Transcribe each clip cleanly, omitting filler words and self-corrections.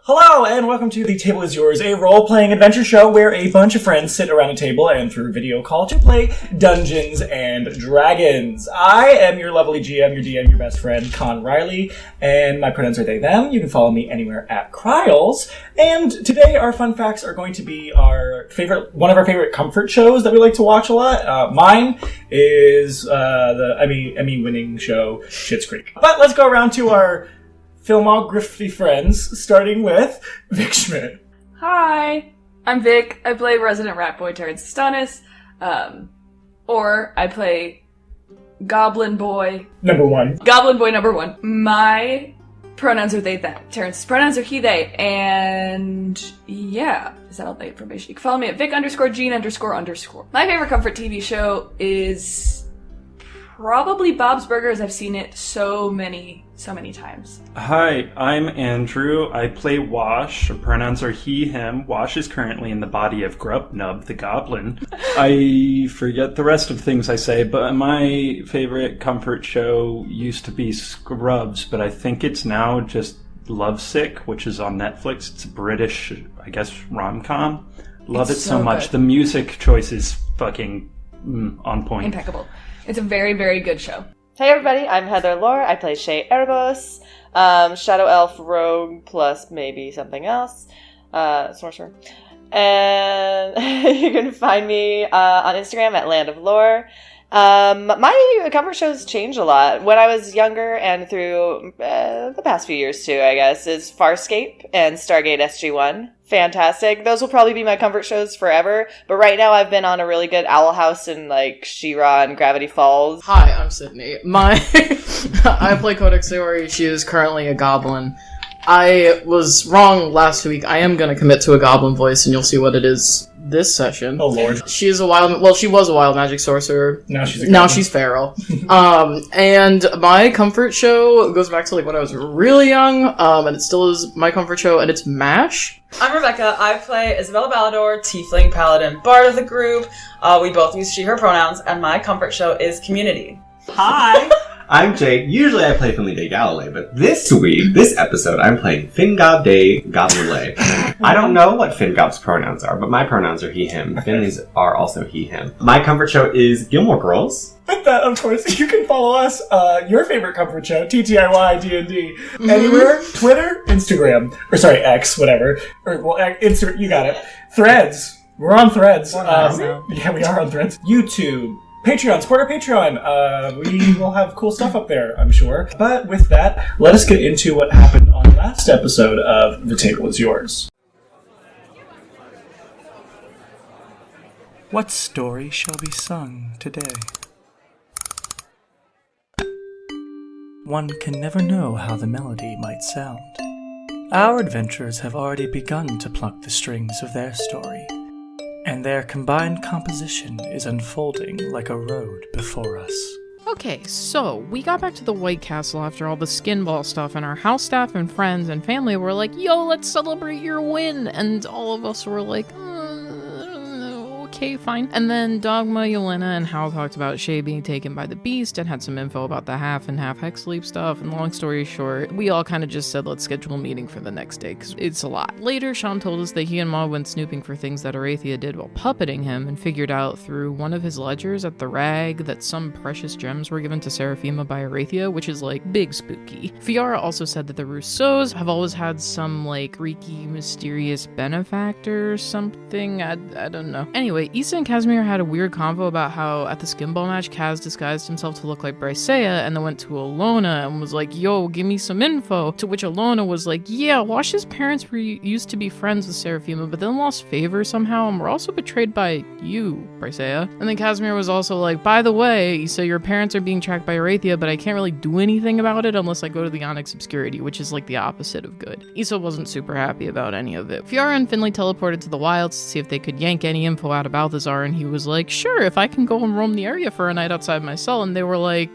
Hello, and welcome to The Table is Yours, a role-playing adventure show where a bunch of friends sit around a table and through video call to play Dungeons and Dragons. I am your lovely GM, your DM, your best friend, Con Riley, and my pronouns are they, them. You can follow me anywhere at Cryles. And today our fun facts are going to be one of our favorite comfort shows that we like to watch a lot. Mine is the Emmy-winning show Schitt's Creek. But let's go around to our filmography friends, starting with Vic Schmidt. Hi, I'm Vic. I play resident rat boy Terrence Astonis, or I play Goblin boy number one. Goblin boy number one. My pronouns are they, them. Terrence's pronouns are he, they, and yeah, is that all the information? You can follow me at Vic_Gene__. My favorite comfort TV show is probably Bob's Burgers. I've seen it so many times. Hi, I'm Andrew. I play Wash. Pronouns are he, him. Wash is currently in the body of Grubnub, the Goblin. I forget the rest of things I say, but my favorite comfort show used to be Scrubs, but I think it's now just Lovesick, which is on Netflix. It's a British, I guess, rom-com. Love it so much. Good. The music choice is fucking on point. Impeccable. It's a very, very good show. Hey everybody, I'm Heather Lore. I play Shay Erebos, Shadow Elf Rogue plus maybe something else, Sorcerer. And you can find me on Instagram at Land of Lore. My comfort shows changed a lot. When I was younger and through the past few years too, I guess, is Farscape and Stargate SG-1. Fantastic. Those will probably be my comfort shows forever. But right now I've been on a really good Owl House and like She-Ra and Gravity Falls. Hi, I'm Sydney. I play Codex Theory. She is currently a goblin. I was wrong last week. I am going to commit to a goblin voice and you'll see what it is this session. Oh lord. She was a wild magic sorcerer. Now she's feral. And my comfort show goes back to like when I was really young, and it still is my comfort show, and it's MASH. I'm Rebecca. I play Isabella Ballador, Tiefling Paladin, Bard of the group. We both use she, her pronouns, and my comfort show is Community. Hi! I'm Jake. Usually I play Finley Day Galloway, but this episode, I'm playing Fingob Day Goblin. I don't know what Fingob's pronouns are, but my pronouns are he, him. Finley's are also he, him. My comfort show is Gilmore Girls. With that, of course, you can follow us, your favorite comfort show, TTIY D&D, anywhere, Twitter, Instagram, or sorry, X, whatever. Or, well, Instagram, you got it. Threads. We're on Threads. Yeah, we are on Threads. YouTube. Patreon, support our Patreon. We will have cool stuff up there, I'm sure. But with that, let us get into what happened on the last episode of The Table is Yours. What story shall be sung today? One can never know how the melody might sound. Our adventurers have already begun to pluck the strings of their story, and their combined composition is unfolding like a road before us. Okay, so we got back to the White Castle after all the skin ball stuff, and our house staff and friends and family were like, yo, let's celebrate your win! And all of us were like, okay, fine. And then Dogma, Yelena, and Hal talked about Shay being taken by the beast and had some info about the half and half hex sleep stuff. And long story short, we all kind of just said, let's schedule a meeting for the next day, because it's a lot. Later, Sean told us that he and Ma went snooping for things that Arathia did while puppeting him and figured out through one of his ledgers at the Rag that some precious gems were given to Serafima by Arathia, which is like big spooky. Fiara also said that the Rousseaus have always had some like freaky, mysterious benefactor or something. I don't know. Anyway, Issa and Casimir had a weird convo about how at the Skimball match, Kaz disguised himself to look like Brysea and then went to Alona and was like, yo, give me some info. To which Alona was like, yeah, Wash's parents used to be friends with Serafima, but then lost favor somehow and were also betrayed by you, Brysea. And then Casimir was also like, by the way, Issa, your parents are being tracked by Arathia, but I can't really do anything about it unless I go to the Onyx Obscurity, which is like the opposite of good. Issa wasn't super happy about any of it. Fiara and Finley teleported to the wilds to see if they could yank any info out of Balthazar, and he was like, sure, if I can go and roam the area for a night outside my cell. And they were like,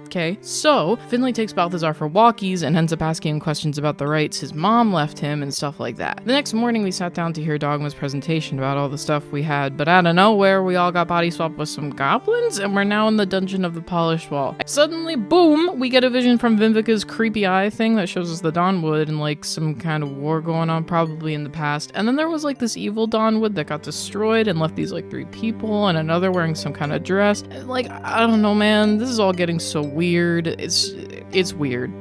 Okay, so Finley takes Balthazar for walkies and ends up asking him questions about the rights his mom left him and stuff like that. The next morning, we sat down to hear Dogma's presentation about all the stuff we had, but out of nowhere, we all got body swapped with some goblins, and we're now in the Dungeon of the Polished Wall. Suddenly, boom, we get a vision from Vimvika's creepy eye thing that shows us the Dawnwood and like some kind of war going on probably in the past. And then there was like this evil Dawnwood that got destroyed and left these like 3 people and another wearing some kind of dress. Like, I don't know, man, this is all getting so weird. It's weird.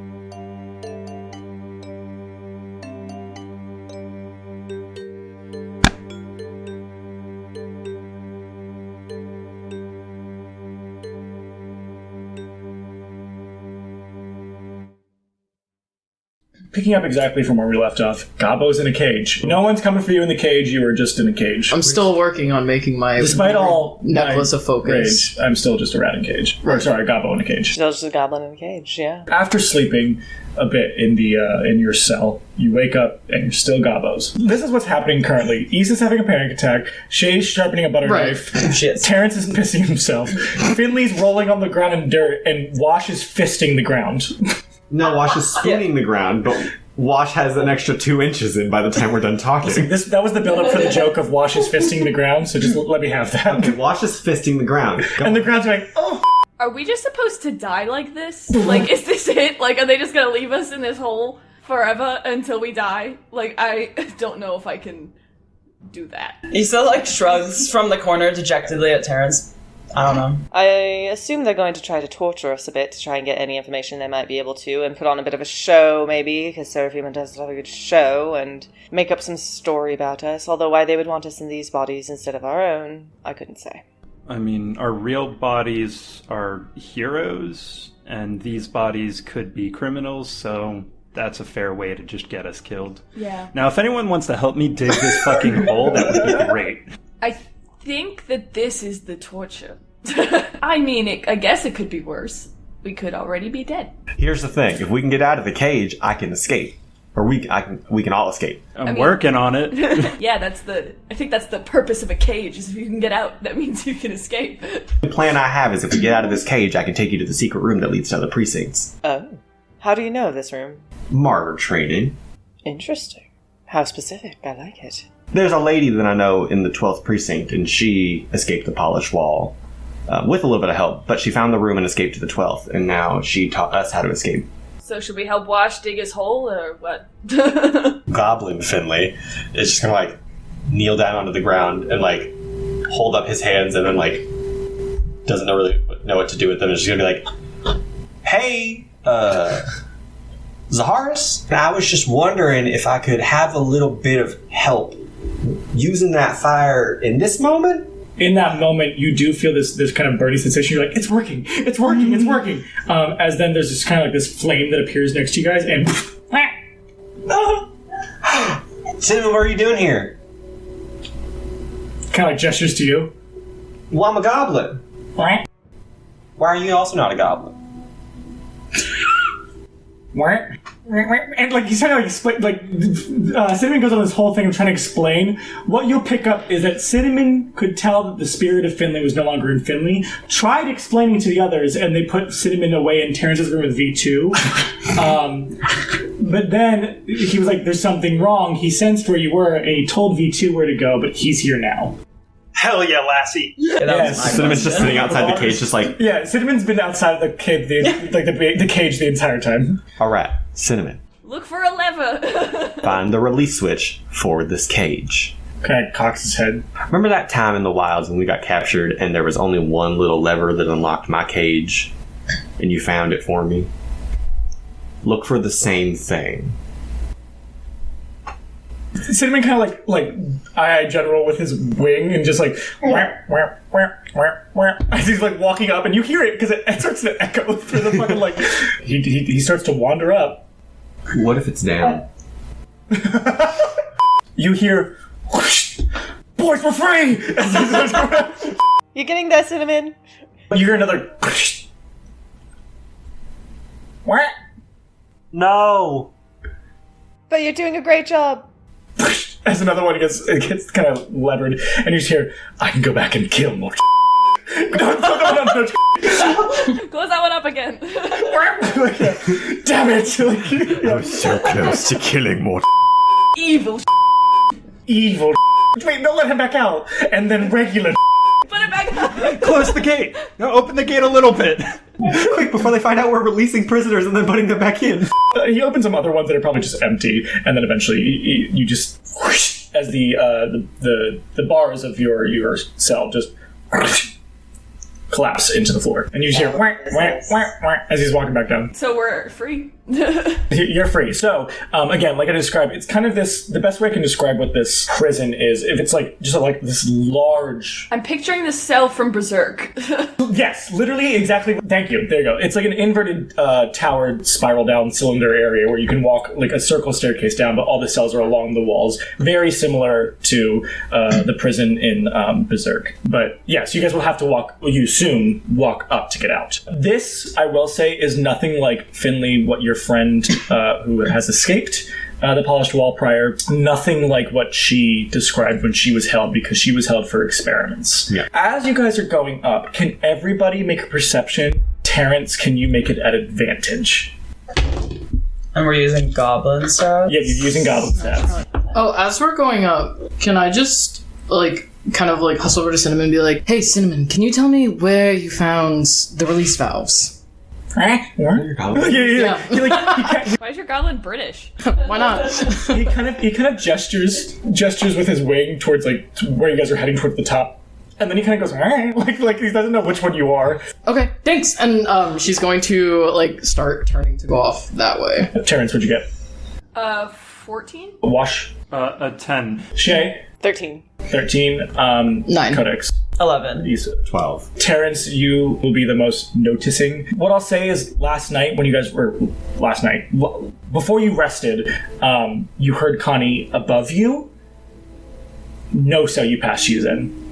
Picking up exactly from where we left off, Gobbo's in a cage. No one's coming for you in the cage, you were just in a cage. I'm still working on making my Despite all necklace my of focus. rage, I'm still just a rat in a cage. Or sorry, Gobbo in a cage. Still just a goblin in a cage, yeah. After sleeping a bit in the in your cell, you wake up and you're still Gobbos. This is what's happening currently. Isa's having a panic attack. Shay's sharpening a butter knife. Shit. Terrence is pissing himself. Finley's rolling on the ground in dirt, and Wash is fisting the ground. No, Wash is spooning the ground, but Wash has an extra 2 inches in by the time we're done talking. That was the build-up for the joke of Wash is fisting the ground, so just let me have that. Okay, Wash is fisting the ground. And the ground's going, oh! Are we just supposed to die like this? Like, is this it? Like, are they just gonna leave us in this hole forever until we die? Like, I don't know if I can do that. Issa, like, shrugs from the corner dejectedly at Terrence. I don't know. I assume they're going to try to torture us a bit to try and get any information they might be able to and put on a bit of a show, maybe, because Serafima does love a good show, and make up some story about us, although why they would want us in these bodies instead of our own, I couldn't say. I mean, our real bodies are heroes, and these bodies could be criminals, so that's a fair way to just get us killed. Yeah. Now, if anyone wants to help me dig this fucking hole, that would be great. I think that this is the torture. I mean, I guess it could be worse. We could already be dead. Here's the thing. If we can get out of the cage, I can escape. Or we can all escape. I'm working on it. Yeah, I think that's the purpose of a cage, is if you can get out, that means you can escape. The plan I have is if we get out of this cage, I can take you to the secret room that leads to other precincts. Oh. How do you know of this room? Martyr training. Interesting. How specific. I like it. There's a lady that I know in the 12th precinct, and she escaped the polished wall with a little bit of help, but she found the room and escaped to the 12th, and now she taught us how to escape. So should we help Wash dig his hole, or what? Goblin Finley is just gonna like kneel down onto the ground and like hold up his hands and then like doesn't really know what to do with them. It's just gonna be like, hey, Zaharis, I was just wondering if I could have a little bit of help using that fire in this moment. In that moment, you do feel this kind of burning sensation. You're like, it's working, it's working, it's working. As then there's just kind of like this flame that appears next to you guys, and Cinnamon, what are you doing here? kind of like gestures to you. Well, I'm a goblin. Why are you also not a goblin? And like he's trying to like explain, like Cinnamon goes on this whole thing of trying to explain. What you'll pick up is that Cinnamon could tell that the spirit of Finley was no longer in Finley. Tried explaining to the others, and they put Cinnamon away in Terrence's room with V2. But then he was like, "There's something wrong." He sensed where you were, and he told V2 where to go. But he's here now. Hell yeah, lassie. Yeah, that was my Cinnamon's just question. sitting outside the cage, just like, Yeah, Cinnamon's been outside of the cage, the cage the entire time. all right, Cinnamon, Look for a lever. find the release switch for this cage. Kind of cocks his head. Remember that time in the wilds when we got captured and there was only one little lever that unlocked my cage, and you found it for me? Look for the same thing. Cinnamon kind of like Aye General with his wing and just like as he's like walking up, and you hear it because it starts to echo through the fucking like he starts to wander up. What if it's down? You hear whoosh, boys, we're free. You getting that, Cinnamon? You hear another whoosh. No. But you're doing a great job. As another one gets kind of levered, and you just hear, I can go back and kill more. No. Close that one up again. Damn it! I was so close to killing more. Evil. Evil. Wait, no, let him back out. And then regular. Put it back up. Close the gate. No, open the gate a little bit. Quick, before they find out we're releasing prisoners and then putting them back in. He opens some other ones that are probably just empty, and then eventually you just whoosh, as the bars of your cell just collapse into the floor, and you just hear whack, whack, whack, whack, as he's walking back down. So we're free. You're free. So again, like I described, it's kind of this. The best way I can describe what this prison is, if it's like just like this large. I'm picturing the cell from Berserk. Yes, literally, exactly. Thank you. There you go. It's like an inverted towered spiral down cylinder area where you can walk like a circle staircase down, but all the cells are along the walls. Very similar to the prison in Berserk. But yes, you guys will have to walk. Well, you soon walk up to get out. This, I will say, is nothing like Finley, what your friend who has escaped the polished wall prior, nothing like what she described when she was held, because she was held for experiments. Yeah. As you guys are going up, can everybody make a perception? Terrence, can you make it at advantage? And we're using goblin stats? Yeah, you're using goblin stats. Oh, as we're going up, can I just, like, kind of, like, hustle over to Cinnamon and be like, hey, Cinnamon, can you tell me where you found the release valves? Yeah. Yeah. Why is your goblin British? Why not? He kind of gestures with his wing towards like where you guys are heading towards the top, and then he kind of goes like he doesn't know which one you are. Okay, thanks. And she's going to like start turning to go off that way. Terrence, what'd you get? 14? Wash. A 10. Shay. 13. 13. 9. Codex. 11. 12. Terrence, you will be the most noticing. What I'll say is last night, before you rested, you heard Connie above you. No cell you passed, she's in.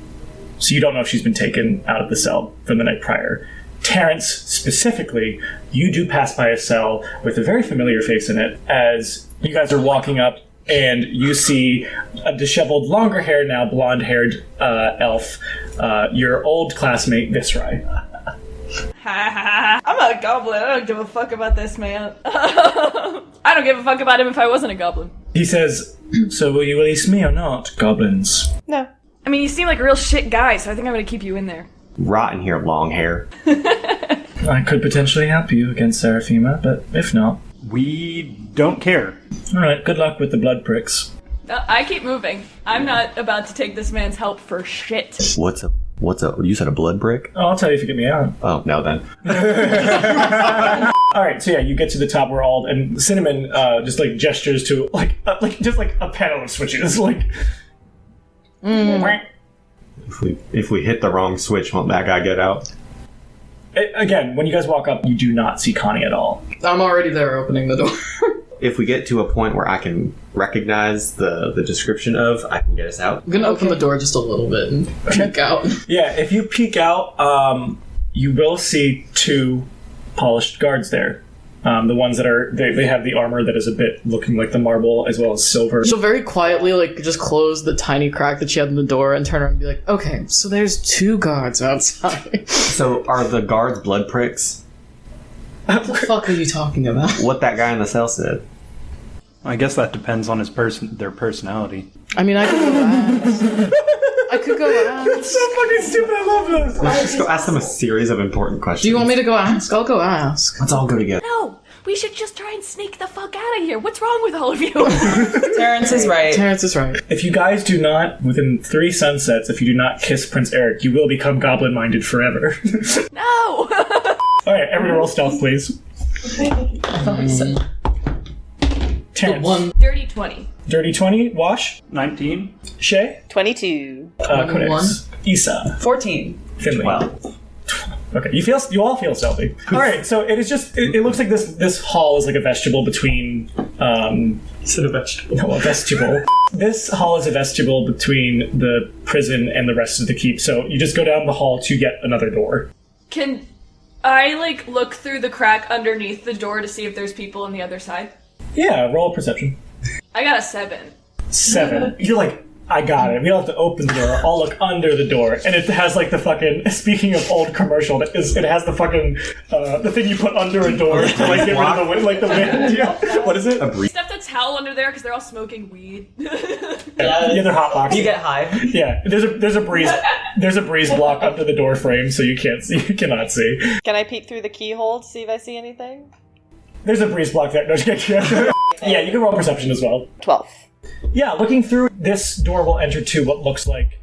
So you don't know if she's been taken out of the cell from the night prior. Terrence, specifically, you do pass by a cell with a very familiar face in it as you guys are walking up, and you see a disheveled, longer haired, now blonde-haired elf, your old classmate, Visrai. I'm a goblin. I don't give a fuck about this man. I don't give a fuck about him if I wasn't a goblin. He says, so will you release me or not, goblins? No. I mean, you seem like a real shit guy, so I think I'm gonna keep you in there. Rot in here, long hair. I could potentially help you against Serafima, but if not... We don't care. Alright, good luck with the blood pricks. I keep moving. I'm not about to take this man's help for shit. What's a you said a blood brick? Oh, I'll tell you if you get me out. Oh, no then. Alright, so yeah, you get to the top where all... And Cinnamon just like gestures to just like a panel of switches, like... If we hit the wrong switch, won't that guy get out? Again, when you guys walk up, you do not see Connie at all. I'm already there opening the door. If we get to a point where I can recognize the description of, I can get us out. I'm gonna open the door just a little bit and peek out. Yeah, if you peek out, you will see 2 polished guards there. The ones that are, they have the armor that is a bit looking like the marble as well as silver. She'll very quietly, like, just close the tiny crack that she had in the door and turn around and be like, okay, so there's 2 guards outside. So are the guards blood pricks? What the fuck are you talking about? What that guy in the cell said. I guess that depends on their personality. I mean, I could go ask. It's so fucking stupid, I love this! Let's just go ask them a series of important questions. Do you want me to go ask? I'll go ask. Let's all go together. No, we should just try and sneak the fuck out of here. What's wrong with all of you? Terrence is right. Terrence is right. If you guys do not, within 3 sunsets, if you do not kiss Prince Eric, you will become goblin-minded forever. No! Alright, everyone roll stealth, please. Terrence. One. Dirty 20. Dirty 20, Wash. 19. Shay. 22. Codex. Isa. 14. Finley. 12. Okay, you all feel stealthy. Alright, so it is just, it looks like this hall is like a vestibule between, Is it a vegetable? no, a vestibule. This hall is a vestibule between the prison and the rest of the keep, so you just go down the hall to get another door. Can I, like, look through the crack underneath the door to see if there's people on the other side? Yeah, roll a perception. I got a 7. 7. You're like, I got it. We don't have to open the door. I'll look under the door. And it has like the fucking, speaking of old commercial, it has the fucking, the thing you put under a door to like get rid of the wind, like the wind. Yeah. What is it? Stuff the towel under there because they're all smoking weed. Yeah, they're hot box. You get high. Yeah, there's a breeze block under the door frame, so you cannot see. Can I peek through the keyhole to see if I see anything? There's a breeze block there. No, yeah, you can roll perception as well. 12. Yeah, looking through, this door will enter to what looks like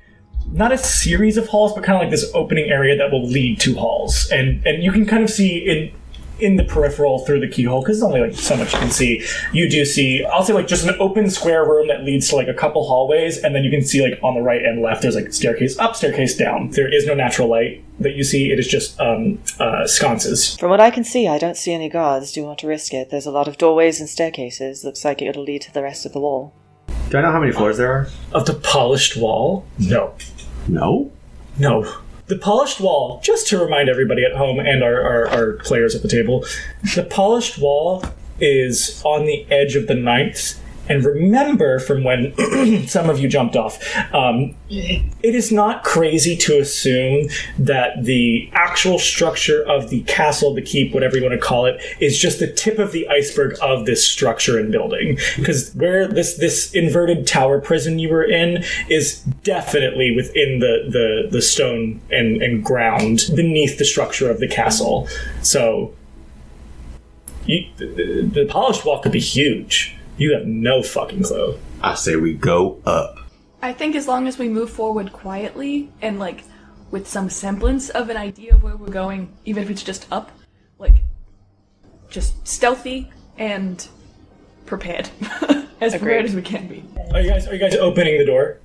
not a series of halls, but kind of like this opening area that will lead to halls, and you can kind of see in the peripheral through the keyhole, because there's only like so much you can see. You do see, I'll say like just an open square room that leads to like a couple hallways, and then you can see like on the right and left there's like staircase up, staircase down. There is no natural light that you see, it is just sconces. From what I can see, I don't see any guards. Do you want to risk it? There's a lot of doorways and staircases. Looks like it'll lead to the rest of the wall. Do I know how many floors there are? Of the polished wall? No. No? No. The polished wall, just to remind everybody at home and our players at the table, the polished wall is on the edge of the 9th. And remember from when some of you jumped off, it is not crazy to assume that the actual structure of the castle, the keep, whatever you want to call it, is just the tip of the iceberg of this structure and building. Because where this inverted tower prison you were in is definitely within the stone and ground beneath the structure of the castle. So the polished wall could be huge. You have no fucking clue. I say we go up. I think as long as we move forward quietly and like with some semblance of an idea of where we're going, even if it's just up, like just stealthy and prepared. As prepared as we can be. Are you guys opening the door?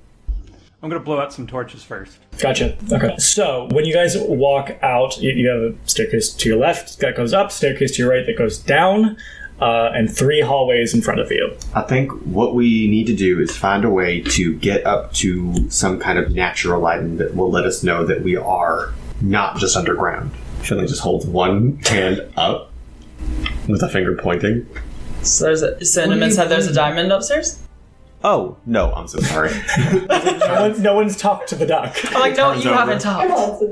I'm gonna blow out some torches first. Gotcha. Okay. So when you guys walk out, you have a staircase to your left that goes up, staircase to your right that goes down. And 3 hallways in front of you. I think what we need to do is find a way to get up to some kind of natural lighting that will let us know that we are not just underground. Finley just holds one hand up with a finger pointing. So Cinnamon said there's a diamond upstairs? Oh, no, I'm so sorry. No one's talked to the duck. I'm like, no, you haven't talked.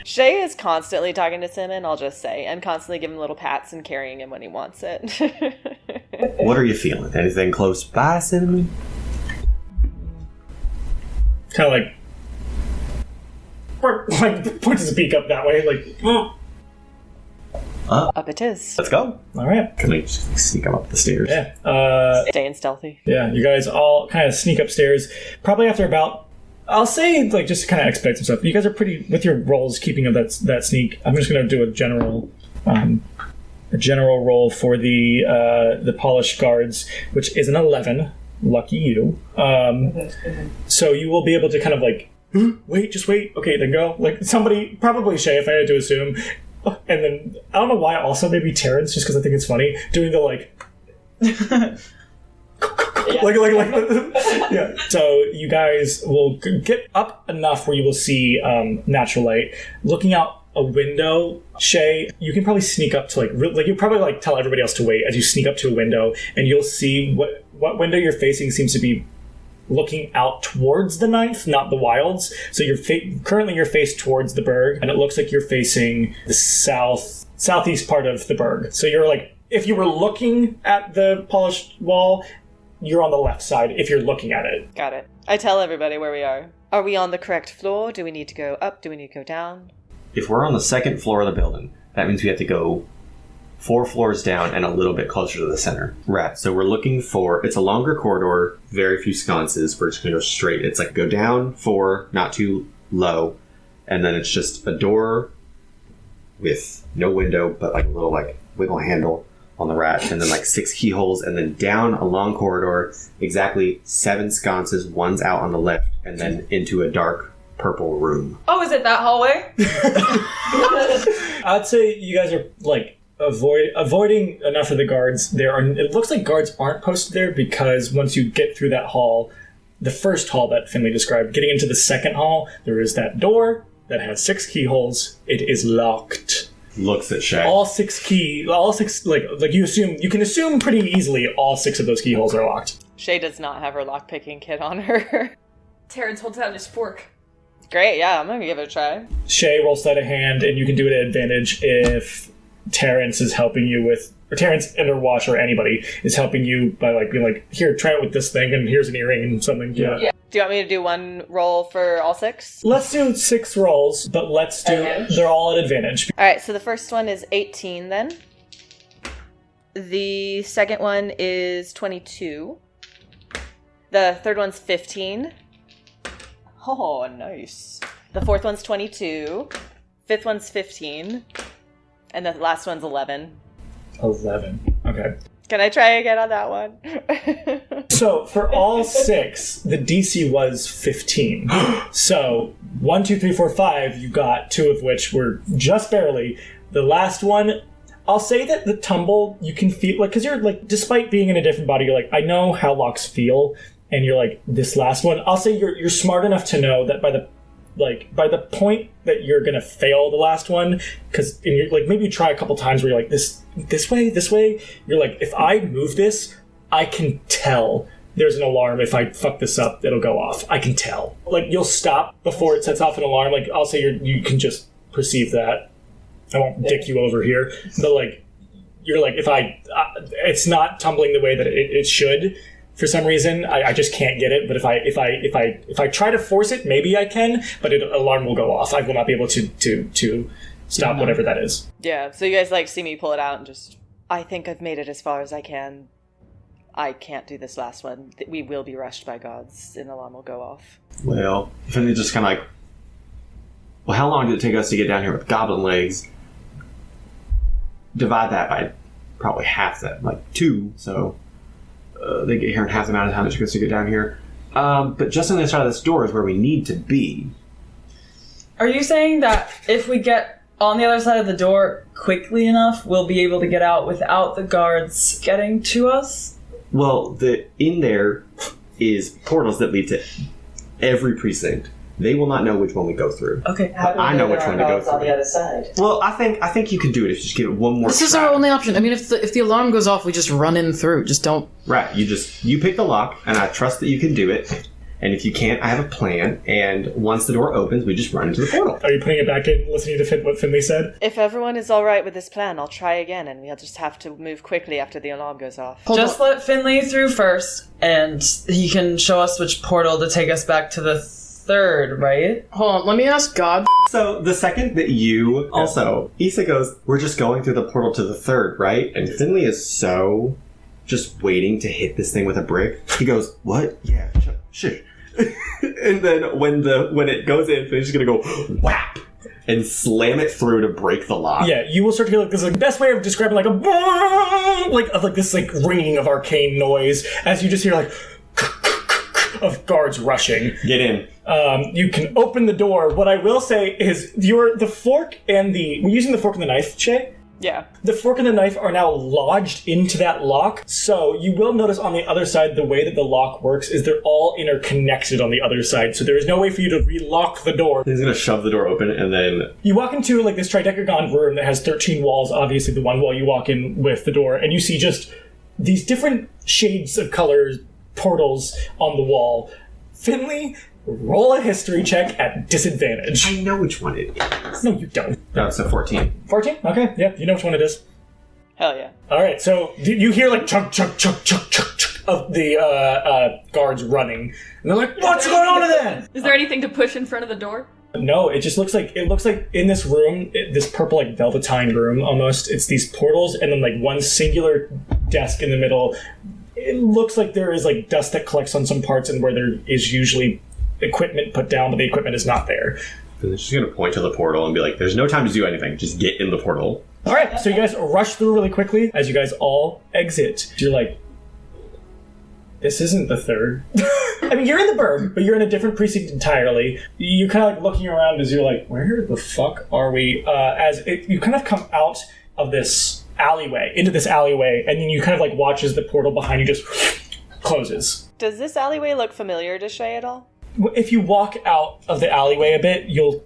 Shay is constantly talking to Cinnamon, I'll just say, and constantly giving little pats and carrying him when he wants it. What are you feeling? Anything close by, Cinnamon? Kind of like points his beak up that way, like. Up it is. Let's go. All right. Can we just sneak up the stairs? Yeah. Staying stealthy. Yeah. You guys all kind of sneak upstairs. Probably after about, I'll say, like, just to kind of expect some stuff. You guys are pretty with your rolls, keeping up that sneak. I'm just going to do a general roll for the polished guards, which is an 11. Lucky you. So you will be able to kind of like, just wait. Okay, then go. Like somebody, probably Shay, if I had to assume. And then I don't know why. Also, maybe Terrence, just because I think it's funny, doing the like. Yeah. So you guys will get up enough where you will see natural light. Looking out a window, Shay, you can probably sneak up to like you'll probably like tell everybody else to wait as you sneak up to a window, and you'll see what window you're facing seems to be looking out towards the 9th, not the wilds. So you're currently you're faced towards the Berg, and it looks like you're facing the southeast part of the Berg. So you're like, if you were looking at the polished wall, you're on the left side if you're looking at it. Got it. I tell everybody where we are. Are we on the correct floor? Do we need to go up? Do we need to go down? If we're on the 2nd floor of the building, that means we have to go 4 floors down and a little bit closer to the center. Right. So we're looking for, it's a longer corridor, very few sconces. We're just going to go straight. It's like go down 4, not too low. And then it's just a door with no window, but like a little like wiggle handle on the rack, and then like 6 keyholes, and then down a long corridor, exactly 7 sconces, one's out on the left, and then into a dark purple room. Oh, is it that hallway? I'd say you guys are like avoiding enough of the guards. It looks like guards aren't posted there because once you get through that hall, the first hall that Finley described, getting into the 2nd hall, there is that door that has 6 keyholes. It is locked. Looks at Shay. All 6 like you can assume pretty easily all 6 of those keyholes are locked. Shay does not have her lockpicking kit on her. Terrence holds out his fork. Great, yeah, I'm gonna give it a try. Shay rolls sleight of hand, and you can do it at advantage if Terrence is helping you with, or Terrence and or Wash or anybody is helping you by like being like, here, try it with this thing, and here's an earring and something. Yeah. Do you want me to do one roll for all 6? Let's do 6 rolls, but let's do. They're all at advantage. All right, so the first one is 18 then. The second one is 22. The third one's 15. Oh, nice. The fourth one's 22. Fifth one's 15. And the last one's 11. 11. Okay. Can I try again on that one? So for all 6, the DC was 15. So 1, 2, 3, 4, 5. You got 2 of which were just barely. The last one, I'll say that the tumble you can feel like because you're like, despite being in a different body, you're like, I know how locks feel, and you're like, this last one. I'll say you're smart enough to know that by the point that you're gonna fail the last one, because you're like, maybe you try a couple times where you're like, this way, you're like, if I move this, I can tell there's an alarm. If I fuck this up, it'll go off. I can tell. Like, you'll stop before it sets off an alarm. Like, I'll say you can just perceive that. I won't dick you over here, but like, you're like, if it's not tumbling the way that it should. For some reason, I just can't get it. But if I try to force it, maybe I can. But an alarm will go off. I will not be able to stop whatever that is. Yeah. So you guys like see me pull it out and just. I think I've made it as far as I can. I can't do this last one. We will be rushed by gods. An alarm will go off. Well, Finley just kind of like, well, how long did it take us to get down here with goblin legs? Divide that by probably half that, like 2. So. They get here in half the amount of time it took us to get down here. But just on the other side of this door is where we need to be. Are you saying that if we get on the other side of the door quickly enough, we'll be able to get out without the guards getting to us? Well, in there is portals that lead to every precinct. They will not know which one we go through. Okay. I know which one to go through. On the other side. Well, I think you can do it if you just give it one more This try. is our only option. I mean, if the alarm goes off, we just run in through. Just don't... Right, you pick the lock, and I trust that you can do it. And if you can't, I have a plan, and once the door opens, we just run into the portal. Are you putting it back in, listening to what Finley said? If everyone is all right with this plan, I'll try again, and we'll just have to move quickly after the alarm goes off. Just let Finley through first, and he can show us which portal to take us back to the third, right? Hold on, let me ask God. So the second that you also, Issa goes, we're just going through the portal to the third, right? And Finley is so just waiting to hit this thing with a brick. He goes, what? Yeah, sure. And then when it goes in, Finley's just gonna go whap and slam it through to break the lock. Yeah, you will start to hear like this. Like, the best way of describing like a like this like ringing of arcane noise as you just hear like of guards rushing. Get in. You can open the door. What I will say is the fork and we're using the fork and the knife, Shay? Yeah. The fork and the knife are now lodged into that lock. So you will notice on the other side, the way that the lock works is they're all interconnected on the other side. So there is no way for you to relock the door. He's gonna shove the door open and then... You walk into like this tridecagon room that has 13 walls, obviously the one wall you walk in with the door, and you see just these different shades of colors, portals on the wall. Finley, roll a history check at disadvantage. I know which one it is. No, you don't. No, it's a 14. 14? Okay, yeah, you know which one it is. Hell yeah. Alright, so you hear like chunk, chunk, chunk, chunk, chunk, chunk of the guards running. And they're like, what's going on in there? Is there anything to push in front of the door? No, it looks like in this room, this purple like velveteen room almost, it's these portals and then like one singular desk in the middle. It looks like there is like dust that collects on some parts and where there is usually equipment put down, but the equipment is not there. And she's gonna point to the portal and be like, there's no time to do anything, just get in the portal. Alright, so you guys rush through really quickly as you guys all exit. You're like, this isn't the third. I mean, you're in the burg, but you're in a different precinct entirely. You're kind of like looking around as you're like, where the fuck are we? You kind of come out of this alleyway, into this alleyway, and then you kind of like watch as the portal behind you just closes. Does this alleyway look familiar to Shay at all? If you walk out of the alleyway a bit, you'll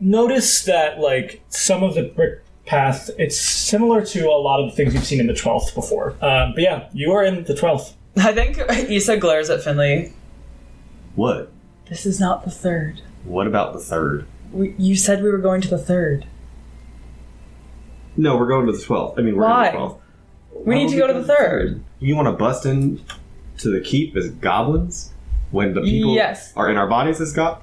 notice that like some of the brick path, it's similar to a lot of the things you've seen in the 12th before. But yeah, you are in the 12th. I think Issa glares at Finley. What? This is not the third. What about the third? You said we were going to the third. No, we're going to the 12th. I mean, we're Why? going to the 12th. We need to go to the third. You want to bust in to the keep as goblins? When the people Yes. are in our bodies as goblins?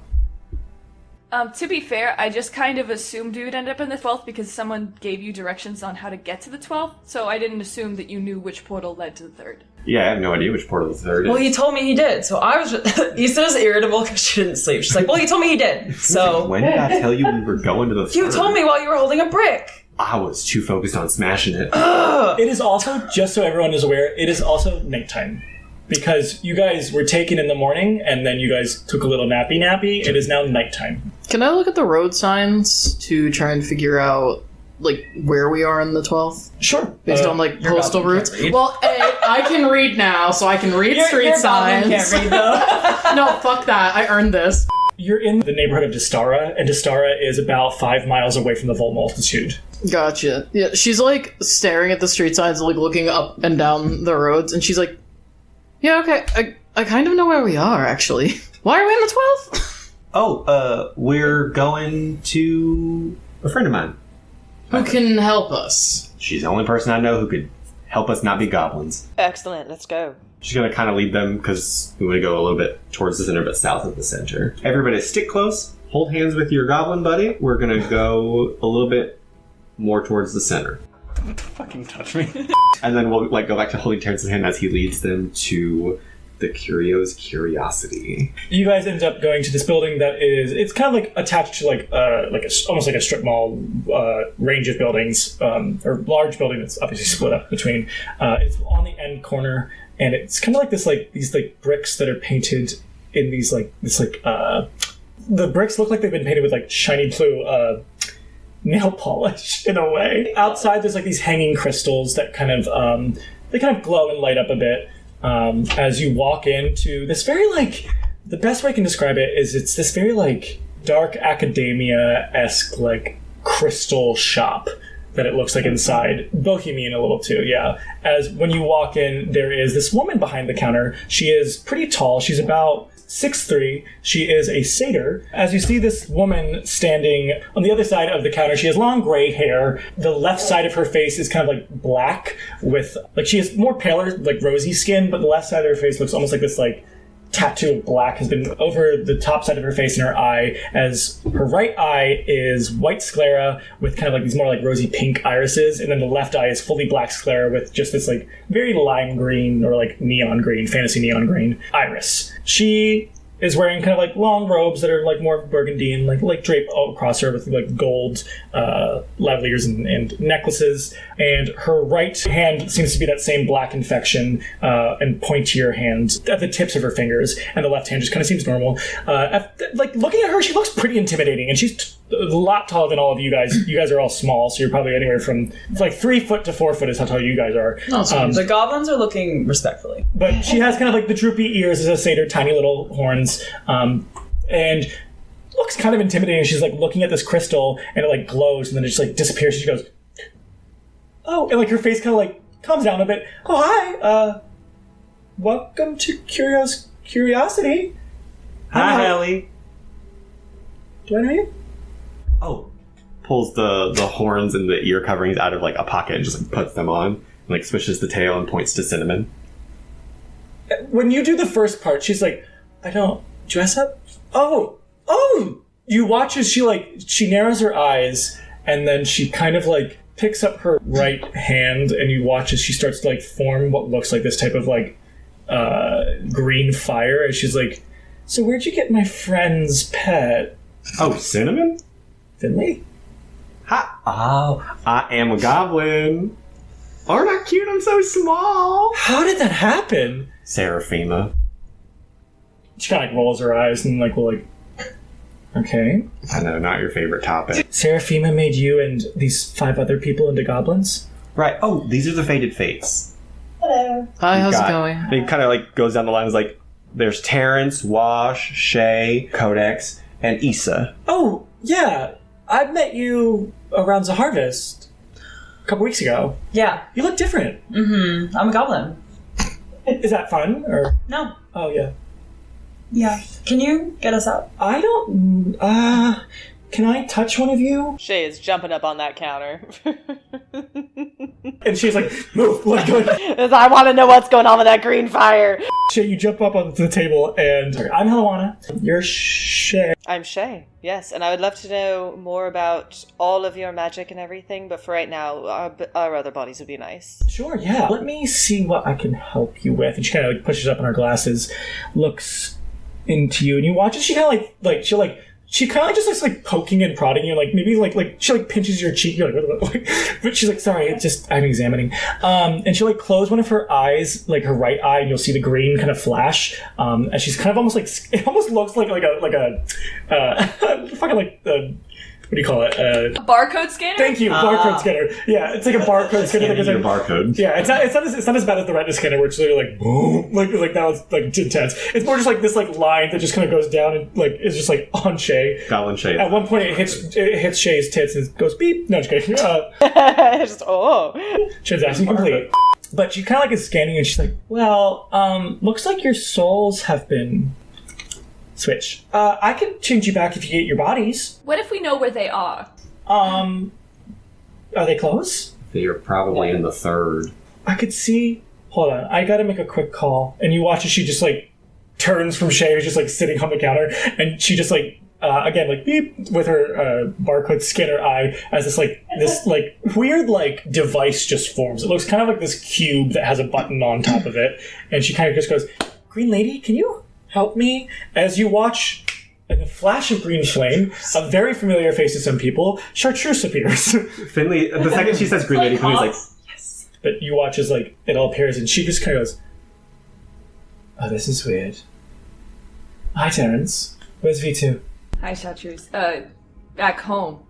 To be fair, I just kind of assumed you would end up in the 12th because someone gave you directions on how to get to the 12th, so I didn't assume that you knew which portal led to the 3rd. Yeah, I have no idea which portal the third is. Well, he told me he did, so I was just... Issa's irritable because she didn't sleep. She's like, well, he told me he did, so... When did I tell you we were going to the third? You told me while you were holding a brick! I was too focused on smashing it. It is also, just so everyone is aware, it is also nighttime. Because you guys were taken in the morning, and then you guys took a little nappy. It is now nighttime. Can I look at the road signs to try and figure out, like, where we are in the 12th? Sure. Based on, like, your postal goblin routes? can't read. Well, I can read now, so I can read street your signs. goblin can't read, though. No, fuck that. I earned this. You're in the neighborhood of Distara, and Distara is about 5 miles away from the Volt Multitude. Gotcha. Yeah, she's, like, staring at the street signs, like, looking up and down the roads, and she's like, yeah, okay, I kind of know where we are, actually. Why are we in the 12th? We're going to a friend of mine. Who can help us? She's the only person I know who could help us not be goblins. Excellent, let's go. She's going to kind of lead them because we want to go a little bit towards the center, but south of the center. Everybody stick close. Hold hands with your goblin buddy. We're going to go a little bit more towards the center. Don't fucking touch me. And then we'll go back to holding Terrence's hand as he leads them to the Curio's Curiosity. You guys end up going to this building that is, it's kind of like attached to almost like a strip mall range of buildings, or large building that's obviously split up between. It's on the end corner, and it's kind of like these bricks that are painted in these the bricks look like they've been painted with like shiny blue nail polish in a way. Outside there's like these hanging crystals that kind of glow and light up a bit as you walk into this very the best way I can describe it is it's this very dark academia-esque crystal shop that it looks like inside. Bohemian a little too, yeah. As when you walk in, there is this woman behind the counter. She is pretty tall. She's about 6'3". She is a satyr. As you see this woman standing on the other side of the counter, she has long gray hair. The left side of her face is kind of black with, she has more paler, rosy skin, but the left side of her face looks almost like this, tattoo of black has been over the top side of her face and her eye, as her right eye is white sclera with kind of these more rosy pink irises, and then the left eye is fully black sclera with just this very lime green or neon green, fantasy neon green iris. She is wearing kind of long robes that are more burgundy and drape across her with gold lavaliers and necklaces, and her right hand seems to be that same black infection and pointier hand at the tips of her fingers, and the left hand just kind of seems normal. Looking at her, she looks pretty intimidating, and she's a lot taller than all of you guys. You guys are all small, so you're probably anywhere from 3 foot to 4 foot is how tall you guys are. The goblins are looking respectfully. But she has kind of the droopy ears as a satyr, tiny little horns, and looks kind of intimidating. She's looking at this crystal, and it glows, and then it just disappears. She goes, oh, and her face kind of calms down a bit. Oh, hi, welcome to Curio's Curiosity. Hi, Ellie. Do I know you? Oh, pulls the horns and the ear coverings out of a pocket and just puts them on, and swishes the tail and points to Cinnamon. When you do the first part, she's like, I don't dress up. Oh! You watch as she narrows her eyes, and then she kind of picks up her right hand, and you watch as she starts to form what looks like this type of green fire, and she's like, so where'd you get my friend's pet? Oh, Cinnamon? Finley? Hi. Oh, I am a goblin. Aren't I cute? I'm so small. How did that happen? Serafima. She kind of rolls her eyes and okay. I know, not your favorite topic. Serafima made you and these 5 other people into goblins? Right. Oh, these are the Fated Fates. Hello. Hi, how's it going? It kind of goes down the line. It's there's Terrence, Wash, Shay, Codex, and Issa. Oh, yeah. I met you around the harvest a couple weeks ago. Yeah. You look different. Mm-hmm. I'm a goblin. Is that fun, or? No. Oh, yeah. Yeah. Can you get us out? I don't. Can I touch one of you? Shay is jumping up on that counter. And she's like, move, like, I want to know what's going on with that green fire. Shay, you jump up onto the table, and I'm Helena. You're Shay. I'm Shay, yes, and I would love to know more about all of your magic and everything, but for right now, our other bodies would be nice. Sure, yeah. Let me see what I can help you with. And she kind of like pushes up in her glasses, looks into you, and you watch as she kind of she kind of like just looks like poking and prodding you, like maybe like she like pinches your cheek. You're like, but she's like, sorry, it's just I'm examining. And she'll like close one of her eyes, like her right eye, and you'll see the green kind of flash. And she's kind of almost like it almost looks like a fucking like what do you call it? A barcode scanner? Thank you, barcode scanner. Yeah, it's like a barcode scanner. Scanning your barcode. Yeah, it's not as bad as the retina scanner, where it's literally like boom, like that was like intense. It's more just like this like line that just kind of goes down and like is just like on Shay. Goblin Shay. At one point, it hits Shay's tits and it goes beep. No, just kidding. Transaction complete. But she kind of like is scanning and she's like, well, looks like your souls have been switched. I can change you back if you get your bodies. What if we know where they are? Are they close? They are probably in the third. I could see. Hold on, I gotta make a quick call. And you watch as she just like turns from Shay, who's just like sitting on the counter, and she just like again like beep with her barcode scanner eye as this weird like device just forms. It looks kind of like this cube that has a button on top of it, and she kind of just goes, "Green lady, can you help me?" As you watch, in a flash of green flame, a very familiar face to some people, Chartreuse appears. Finley, the second she says green lady, Finley's like, yes. But you watch as like it all appears, and she just kind of goes, "Oh, this is weird. Hi, Terrence. Where's V2? Hi, Chartreuse. Back home.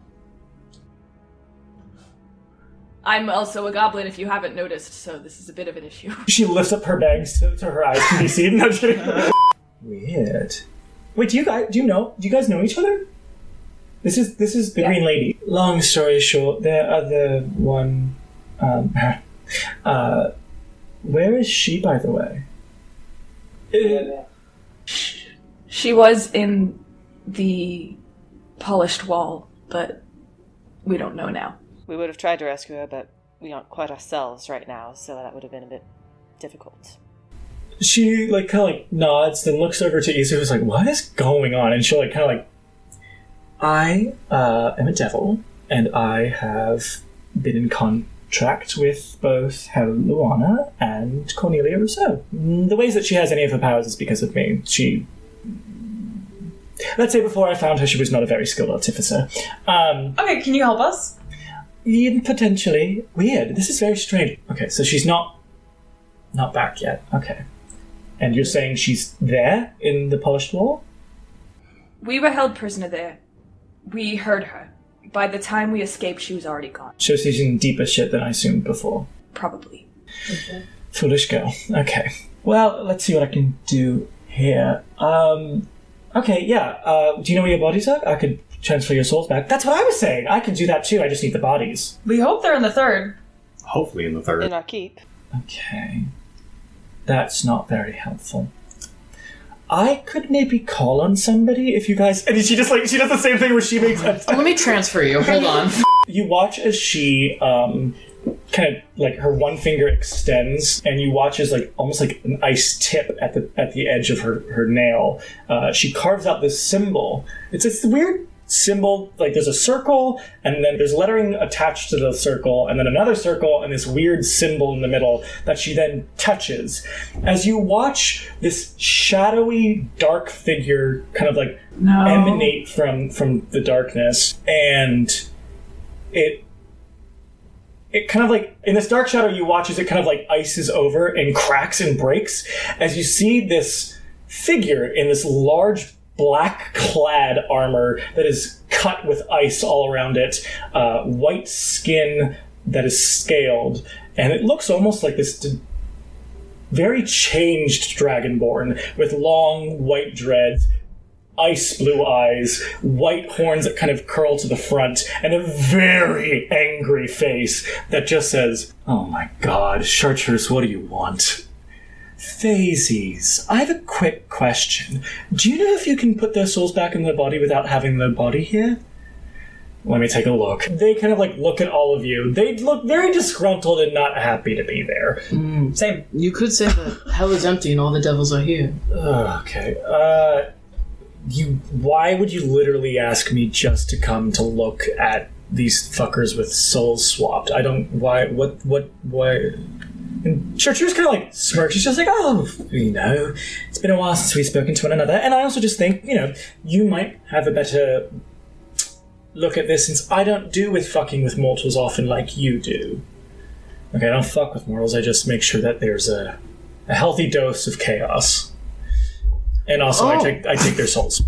I'm also a goblin, if you haven't noticed, so this is a bit of an issue." She lifts up her bangs so her eyes can be seen. No, I'm just kidding. Weird. Wait, do you guys know each other? This is the Green Lady. Long story short, their other one, where is she, by the way? She was in the polished wall, but we don't know now. We would have tried to rescue her, but we aren't quite ourselves right now, so that would have been a bit difficult. She like kind of like nods, then looks over to Issa, who's like, "What is going on?" And she'll like kind of like, "I am a devil, and I have been in contract with both Luana and Cornelia Rousseau. The ways that she has any of her powers is because of me. Let's say before I found her, she was not a very skilled artificer. Okay, can you help us? Potentially. Weird. This is very strange. Okay, so she's not back yet. Okay. And you're saying she's there in the polished wall? We were held prisoner there. We heard her. By the time we escaped, she was already gone. So she's in deeper shit than I assumed before. Probably. Okay. Foolish girl. Okay. Well, let's see what I can do here. Okay, yeah. Do you know where your bodies are? I could transfer your souls back. That's what I was saying. I could do that too. I just need the bodies. We hope they're in the third. Hopefully in the third. In our keep. Okay. That's not very helpful. I could maybe call on somebody if you guys... And she does the same thing where she makes... Let me transfer you. Hold on. You watch as she kind of like her one finger extends, and you watch as like almost like an ice tip at the edge of her nail. She carves out this symbol. It's this weird symbol, like there's a circle, and then there's lettering attached to the circle, and then another circle, and this weird symbol in the middle that she then touches. As you watch this shadowy, dark figure kind of like emanate from the darkness, and it kind of like, in this dark shadow you watch as it kind of like ices over and cracks and breaks, as you see this figure in this large black-clad armor that is cut with ice all around it, white skin that is scaled, and it looks almost like this very changed dragonborn with long white dreads, ice blue eyes, white horns that kind of curl to the front, and a very angry face that just says, "Oh my god, Chartreuse, what do you want?" Phasies, I have a quick question. Do you know if you can put their souls back in their body without having their body here? Let me take a look. They kind of look at all of you. They look very disgruntled and not happy to be there. Same. You could say that hell is empty and all the devils are here. Okay. Why would you literally ask me just to come to look at these fuckers with souls swapped? I don't. Why? And Chartreuse kind of smirks. She's just oh, it's been a while since we've spoken to one another. And I also just think, you might have a better look at this, since I don't do with fucking with mortals often like you do. Okay, I don't fuck with mortals. I just make sure that there's a healthy dose of chaos. And also, I take their souls.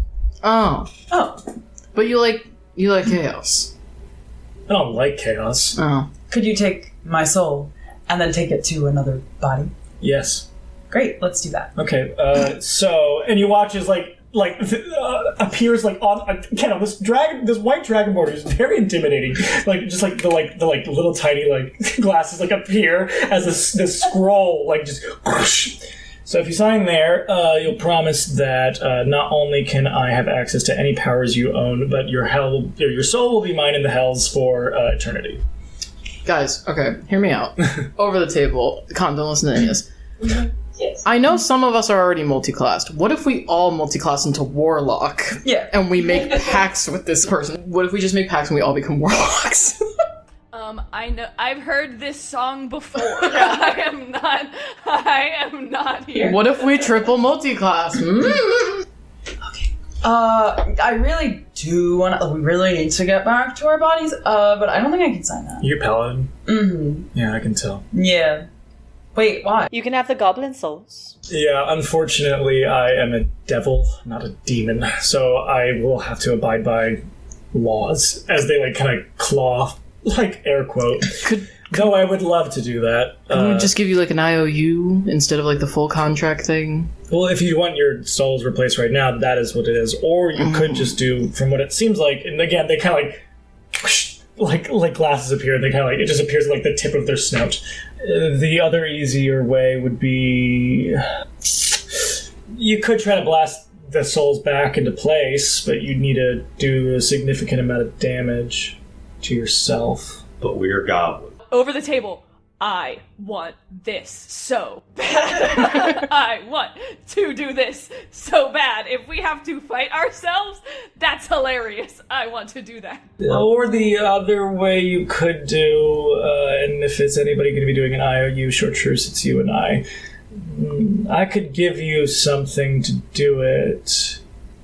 Oh. Oh. But you like chaos. I don't like chaos. Oh. Could you take my soul and then take it to another body? Yes. Great, let's do that. Okay, and you watch as appears on this white dragonborn who's very intimidating. The little tiny glasses appear as this scroll just whoosh. So if you sign there, you'll promise that not only can I have access to any powers you own, but your soul will be mine in the hells for eternity. Guys, okay, hear me out. Over the table. Con, don't listen to any of this. Yes. I know some of us are already multi-classed. What if we all multi-class into Warlock? Yeah. And we make pacts with this person? What if we just make pacts and we all become Warlocks? I know. I've heard this song before. I am not here. What if we triple multi-class? Okay. I really do want to. We really need to get back to our bodies. But I don't think I can sign that. You're paladin. Mm-hmm. Yeah, I can tell. Yeah. Wait, why? You can have the goblin souls. Yeah, unfortunately, I am a devil, not a demon, so I will have to abide by laws as they kind of claw, air quote. Though I would love to do that. Can we just give you an IOU instead of the full contract thing? Well, if you want your souls replaced right now, that is what it is. Or you could just do, from what it seems like, and again, they kind of glasses appear, and they kind of it just appears like the tip of their snout. The other easier way would be you could try to blast the souls back into place, but you'd need to do a significant amount of damage to yourself. But we're goblins. Over the table. I want this so bad. I want to do this so bad. If we have to fight ourselves, that's hilarious. I want to do that. Or the other way you could do, and if it's anybody going to be doing an IOU short truce, it's you and I could give you something to do it.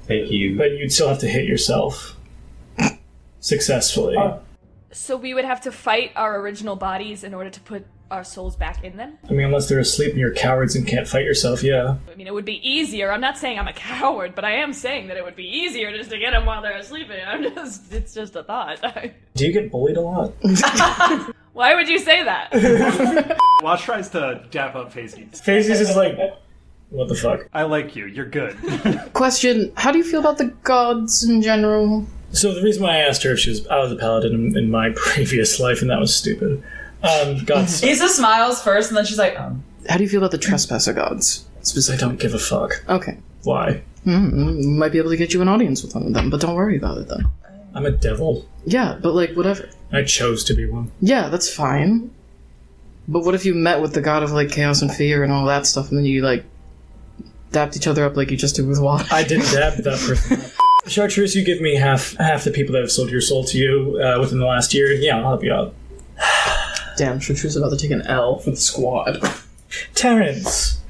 Thank you. But you'd still have to hit yourself. Successfully. So we would have to fight our original bodies in order to put our souls back in them? I mean, unless they're asleep and you're cowards and can't fight yourself, yeah. I mean, it would be easier. I'm not saying I'm a coward, but I am saying that it would be easier just to get them while they're sleeping. It's just a thought. Do you get bullied a lot? Why would you say that? Wash tries to dap up Phasies. Phasies is what the fuck? I like you. You're good. Question, how do you feel about the gods in general? So the reason why I asked her if I was a paladin in my previous life, and that was stupid. Gods. Issa smiles first, and then she's like, How do you feel about the trespasser gods? I don't give a fuck. Okay. Why? Might be able to get you an audience with one of them, but don't worry about it then. I'm a devil. Yeah, but whatever. I chose to be one. Yeah, that's fine. But what if you met with the god of chaos and fear and all that stuff, and then you dapped each other up like you just did with Wash? I didn't dab that person up. Chartreuse, you give me half the people that have sold your soul to you within the last year, and yeah, I'll help you out. Damn, Chartreuse is about to take an L for the squad. Terrence,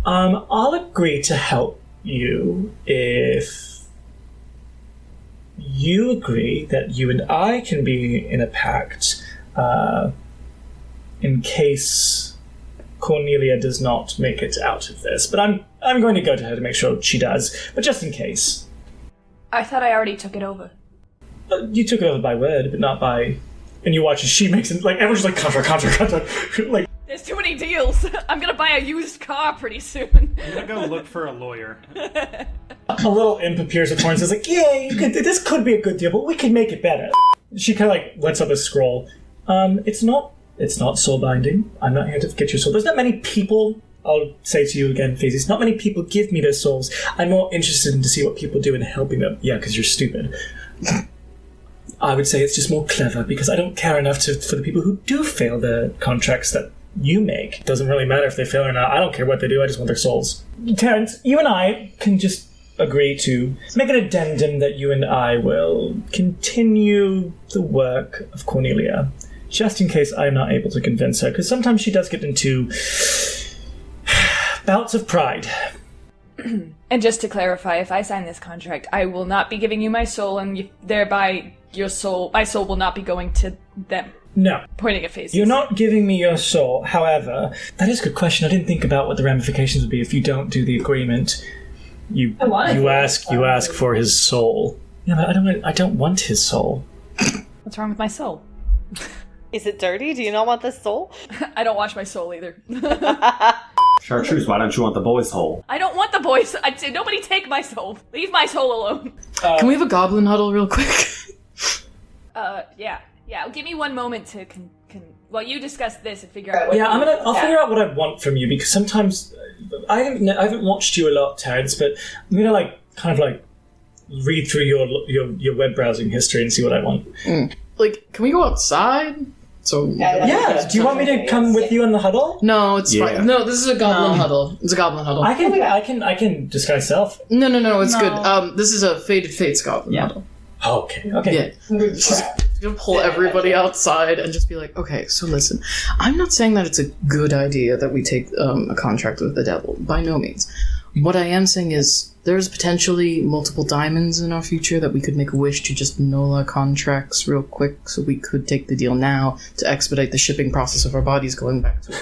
I'll agree to help you if you agree that you and I can be in a pact in case Cornelia does not make it out of this. But I'm going to go to her to make sure she does, but just in case. I thought I already took it over. You took it over by word, but not by... And you watch as she makes it, everyone's contra. There's too many deals. I'm gonna buy a used car pretty soon. I'm gonna go look for a lawyer. A little imp appears with horns and says, yeah, this could be a good deal, but we can make it better. She kind of lets up a scroll. It's not soul binding. I'm not here to get your soul. There's not many people I'll say to you again, Phases, not many people give me their souls. I'm more interested in to see what people do in helping them. Yeah, because you're stupid. I would say it's just more clever, because I don't care enough for the people who do fail the contracts that you make. It doesn't really matter if they fail or not. I don't care what they do, I just want their souls. Terrence, you and I can just agree to make an addendum that you and I will continue the work of Cornelia, just in case I'm not able to convince her, because sometimes she does get into bouts of pride. And just to clarify, if I sign this contract, I will not be giving you my soul, and thereby my soul will not be going to them. No. Pointing at Phases. You're not giving me your soul. However, that is a good question. I didn't think about what the ramifications would be if you don't do the agreement. You ask for his soul. Yeah, but I don't want his soul. What's wrong with my soul? Is it dirty? Do you not want this soul? I don't wash my soul either. Chartreuse, why don't you want the boy's soul? I don't want the boys. Nobody take my soul. Leave my soul alone. Can we have a goblin huddle real quick? Yeah. Give me one moment to well, you discuss this and figure out what I'll figure out what I want from you, because sometimes I haven't watched you a lot, Terrence, but I'm gonna kind of read through your web browsing history and see what I want. Like, can we go outside? So yeah. Do you want me to come with you in the huddle? No, it's fine. No, this is a goblin huddle. It's a goblin huddle. I can disguise self. No, it's good. This is a Faded Fates goblin huddle. Okay. Yeah. Just gonna pull everybody outside and just be like, okay, so listen, I'm not saying that it's a good idea that we take a contract with the devil. By no means. What I am saying is there's potentially multiple diamonds in our future that we could make a wish to just null our contracts real quick, so we could take the deal now to expedite the shipping process of our bodies going back to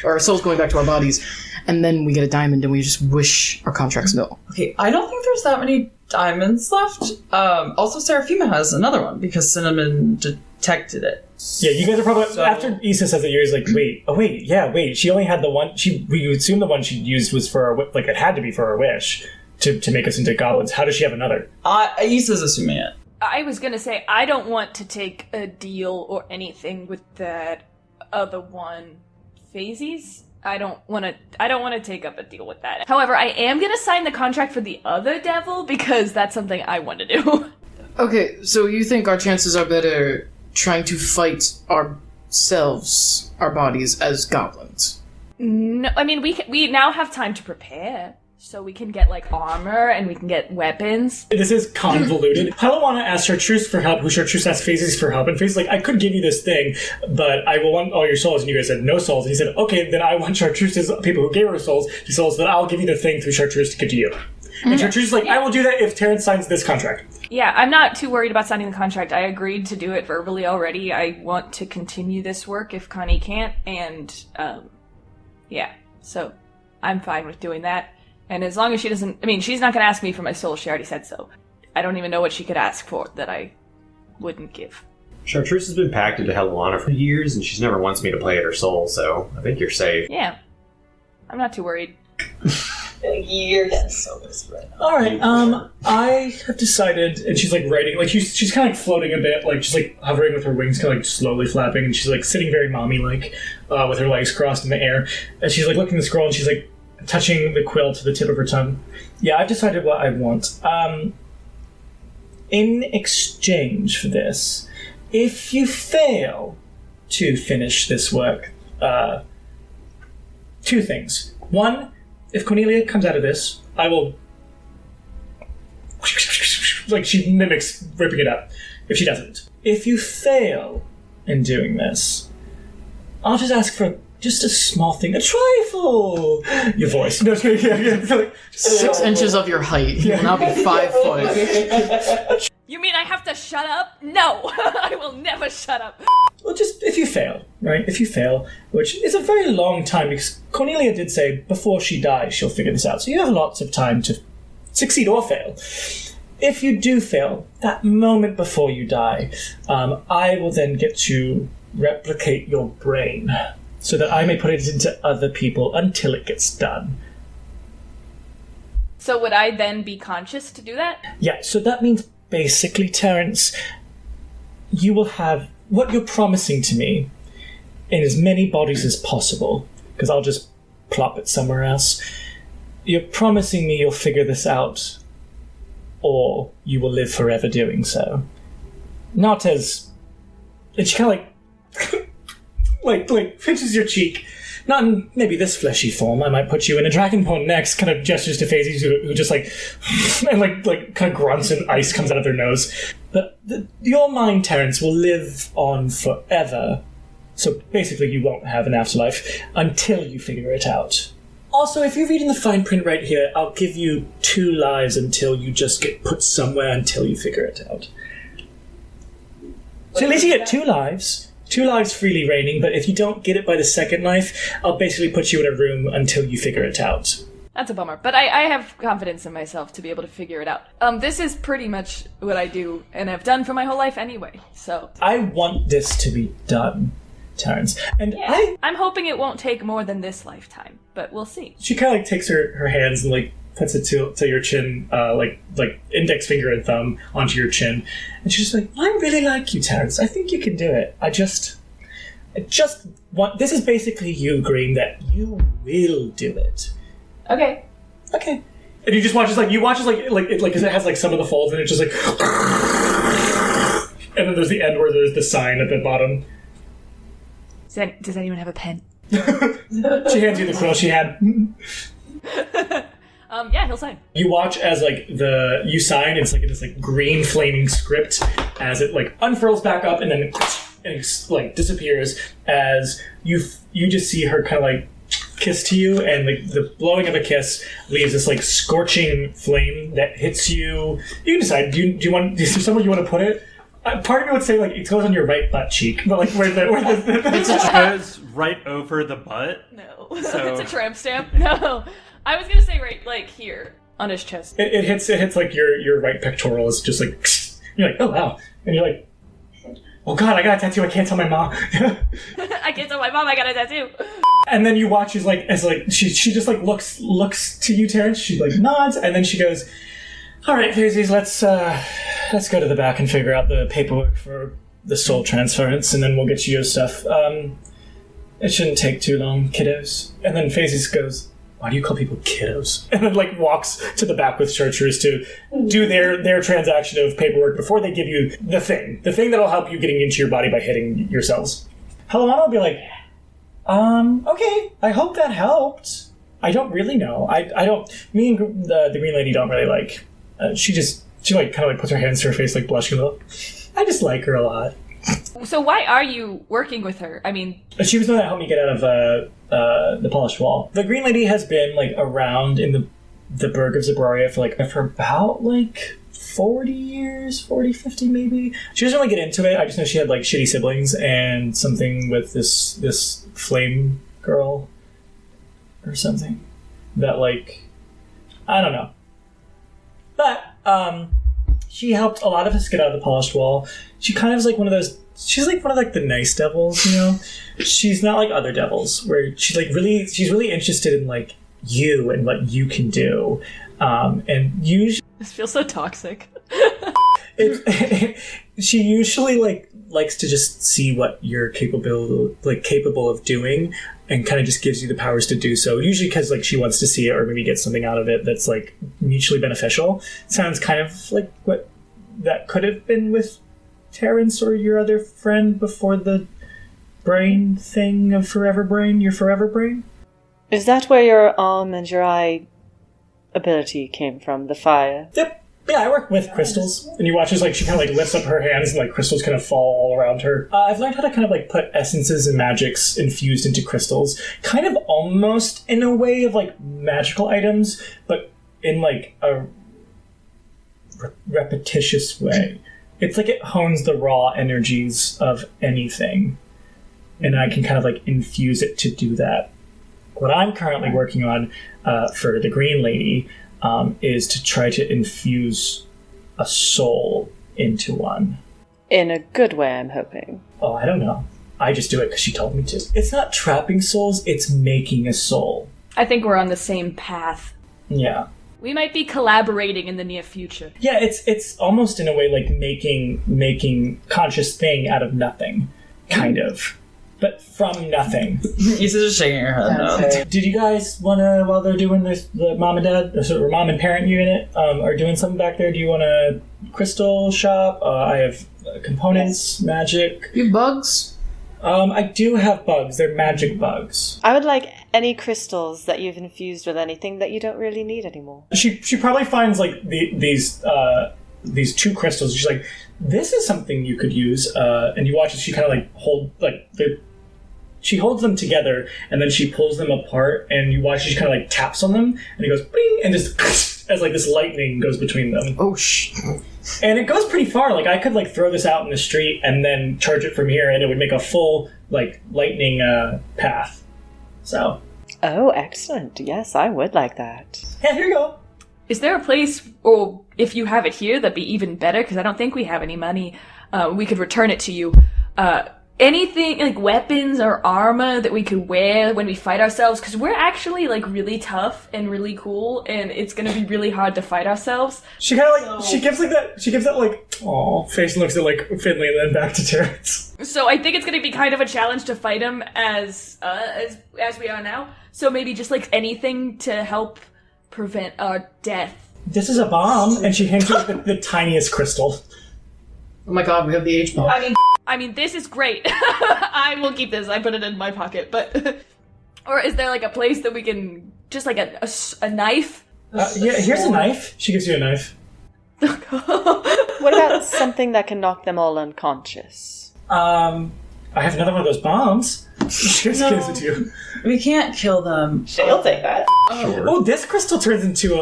our souls going back to our bodies, and then we get a diamond and we just wish our contracts null. Okay, I don't think there's that many diamonds left. Also, Serafima has another one because Cinnamon detected it. Yeah, you guys are probably after Issa says that, you're just like, wait. She only had the one. We assume the one she used was for our it had to be for our wish to make us into goblins. How does she have another? Issa's assuming it. I was gonna say I don't want to take a deal or anything with that other one, Phases. I don't want to take up a deal with that. However, I am gonna sign the contract for the other devil because that's something I want to do. Okay, so you think our chances are better trying to fight ourselves, our bodies, as goblins? No, I mean we now have time to prepare, so we can get armor and we can get weapons. This is convoluted. Palawana asked Chartreuse for help, who Chartreuse asked Phases for help, and Phases I could give you this thing, but I will want all your souls, and you guys said no souls, and he said, okay, then I want Chartreuse's people who gave her souls, then I'll give you the thing through Chartreuse to give to you. And Chartreuse is I will do that if Terrence signs this contract. Yeah, I'm not too worried about signing the contract. I agreed to do it verbally already. I want to continue this work if Connie can't, and so I'm fine with doing that. And as long as she doesn't... I mean, she's not going to ask me for my soul. She already said so. I don't even know what she could ask for that I wouldn't give. Chartreuse has been packed into Helluana for years, and she's never wants me to play at her soul, so I think you're safe. Yeah. I'm not too worried. You're so pissed right now. Alright, I have decided... And she's writing... she's kind of floating a bit, just hovering with her wings, kind of slowly flapping, and she's sitting very mommy-like, with her legs crossed in the air. And she's looking at the scroll, and she's touching the quill to the tip of her tongue. Yeah, I've decided what I want. In exchange for this, if you fail to finish this work, two things. One, if Cornelia comes out of this, I will... she mimics ripping it up. If she doesn't. If you fail in doing this, I'll just ask for just a small thing, a trifle. Your voice. No, 6 inches of your height. You will now be 5 foot. You mean I have to shut up? No, I will never shut up. Well, just if you fail, right? If you fail, which is a very long time, because Cornelia did say before she dies she'll figure this out. So you have lots of time to succeed or fail. If you do fail, that moment before you die, I will then get to replicate your brain, so that I may put it into other people until it gets done. So would I then be conscious to do that? Yeah, so that means basically, Terrence, you will have what you're promising to me in as many bodies as possible, because I'll just plop it somewhere else. You're promising me you'll figure this out, or you will live forever doing so. Not as... And she kind of like pinches your cheek. Not in maybe this fleshy form. I might put you in a dragonborn next. Kind of gestures to Phases who just like and like kind of grunts and ice comes out of their nose. But your mind, Terrence, will live on forever. So basically, you won't have an afterlife until you figure it out. Also, if you're reading the fine print right here, I'll give you 2 lives until you just get put somewhere until you figure it out. So at least you get 2 lives. 2 lives freely reigning, but if you don't get it by the 2nd life, I'll basically put you in a room until you figure it out. That's a bummer, but I have confidence in myself to be able to figure it out. This is pretty much what I do and have done for my whole life anyway, so... I want this to be done, Terrence. And yeah, I'm hoping it won't take more than this lifetime, but we'll see. She kind of like takes her hands and like puts it to your chin, like index finger and thumb onto your chin, and she's like, "I really like you, Terrence. I think you can do it. I just want. This is basically you agreeing that you will do it." Okay. And you just watch like because it has like some of the folds and it's just like, and then there's the end where there's the sign at the bottom. Does anyone have a pen? She hands you the quill she had. Yeah, he'll sign. You watch as you sign. It's like this like green flaming script as it like unfurls back up and then like disappears as you just see her kind of like kiss to you, and the blowing of a kiss leaves this like scorching flame that hits you. You can decide. Is there somewhere you want to put it? Part of me would say like it goes on your right butt cheek, but like where the it goes right over the butt. No, so... it's a tramp stamp. No. I was gonna say right, like here on his chest. It hits like your right pectoral. It's just like you're like, oh wow, and you're like, oh god, I got a tattoo. I can't tell my mom. I can't tell my mom I got a tattoo. And then you watch as she just like looks to you, Terrence. She like nods, and then she goes, all right, Phasies, let's go to the back and figure out the paperwork for the soul transference, and then we'll get you your stuff. It shouldn't take too long, kiddos. And then Phasies goes, why do you call people kiddos? And then like walks to the back with searchers to do their transaction of paperwork before they give you the thing that'll help you getting into your body by hitting your cells. Helena will be like, okay, I hope that helped. I don't really know. I don't. Me and the Green Lady don't really like. She like kind of like puts her hands to her face, like blushing a little. I just like her a lot. So why are you working with her? I mean, she was the one that helped me get out of the polished wall. The Green Lady has been like around in the Burg of Zabraria for about like 40 years, 50 maybe. She doesn't really get into it. I just know she had like shitty siblings and something with this flame girl or something that like I don't know. But she helped a lot of us get out of the polished wall. She kind of is like one of those. She's like one of like the nice devils, you know. She's not like other devils where she's really interested in like you and what you can do. And usually this feels so toxic. She usually likes to just see what you're capable of doing, and kind of just gives you the powers to do so. Usually because like she wants to see it or maybe get something out of it that's like mutually beneficial. Sounds kind of like what that could have been with Terrence or your other friend before the brain thing of Forever Brain, your Forever Brain. Is that where your arm and your eye ability came from? The fire? Yep. Yeah, I work with crystals. And you watch as like she kind of like lifts up her hands and like crystals kind of fall all around her. I've learned how to kind of like put essences and magics infused into crystals, kind of almost in a way of like magical items, but in like a repetitious way. It's like it hones the raw energies of anything, and I can kind of like infuse it to do that. What I'm currently working on for the Green Lady is to try to infuse a soul into one. In a good way, I'm hoping. Oh, I don't know. I just do it because she told me to. It's not trapping souls, it's making a soul. I think we're on the same path. Yeah. We might be collaborating in the near future. Yeah, it's almost in a way like making conscious thing out of nothing, kind of. but from nothing. Isa's just shaking her head. No. Did you guys want to, while they're doing this, the mom and dad, or mom and parent unit, are doing something back there? Do you want to crystal shop? I have components, magic. You bugs? I do have bugs. They're magic bugs. I would like any crystals that you've infused with anything that you don't really need anymore. She probably finds like these 2 crystals. She's like, this is something you could use. And you watch as she kind of like she holds them together and then she pulls them apart. And you watch as she kind of like taps on them and it goes bing and just as like this lightning goes between them. Oh shh. And it goes pretty far. Like I could like throw this out in the street and then charge it from here, and it would make a full like lightning path. So. Oh, excellent. Yes, I would like that. Yeah, here you go. Is there a place, or if you have it here, that'd be even better? Because I don't think we have any money. We could return it to you. Anything like weapons or armor that we could wear when we fight ourselves, because we're actually like really tough and really cool, and it's gonna be really hard to fight ourselves. She kind of like she gives that like aw face and looks at like Finley and then back to Terrence. So I think it's gonna be kind of a challenge to fight him as we are now. So maybe just like anything to help prevent our death. This is a bomb, and she hands you the tiniest crystal. Oh my god, we have the H bomb. I mean, this is great. I will keep this. I put it in my pocket. But, or is there like a place that we can just like a knife? Yeah, here's a knife. She gives you a knife. What about something that can knock them all unconscious? I have another one of those bombs. She gives it to you. We can't kill them. She'll take that. Sure. Oh, this crystal turns into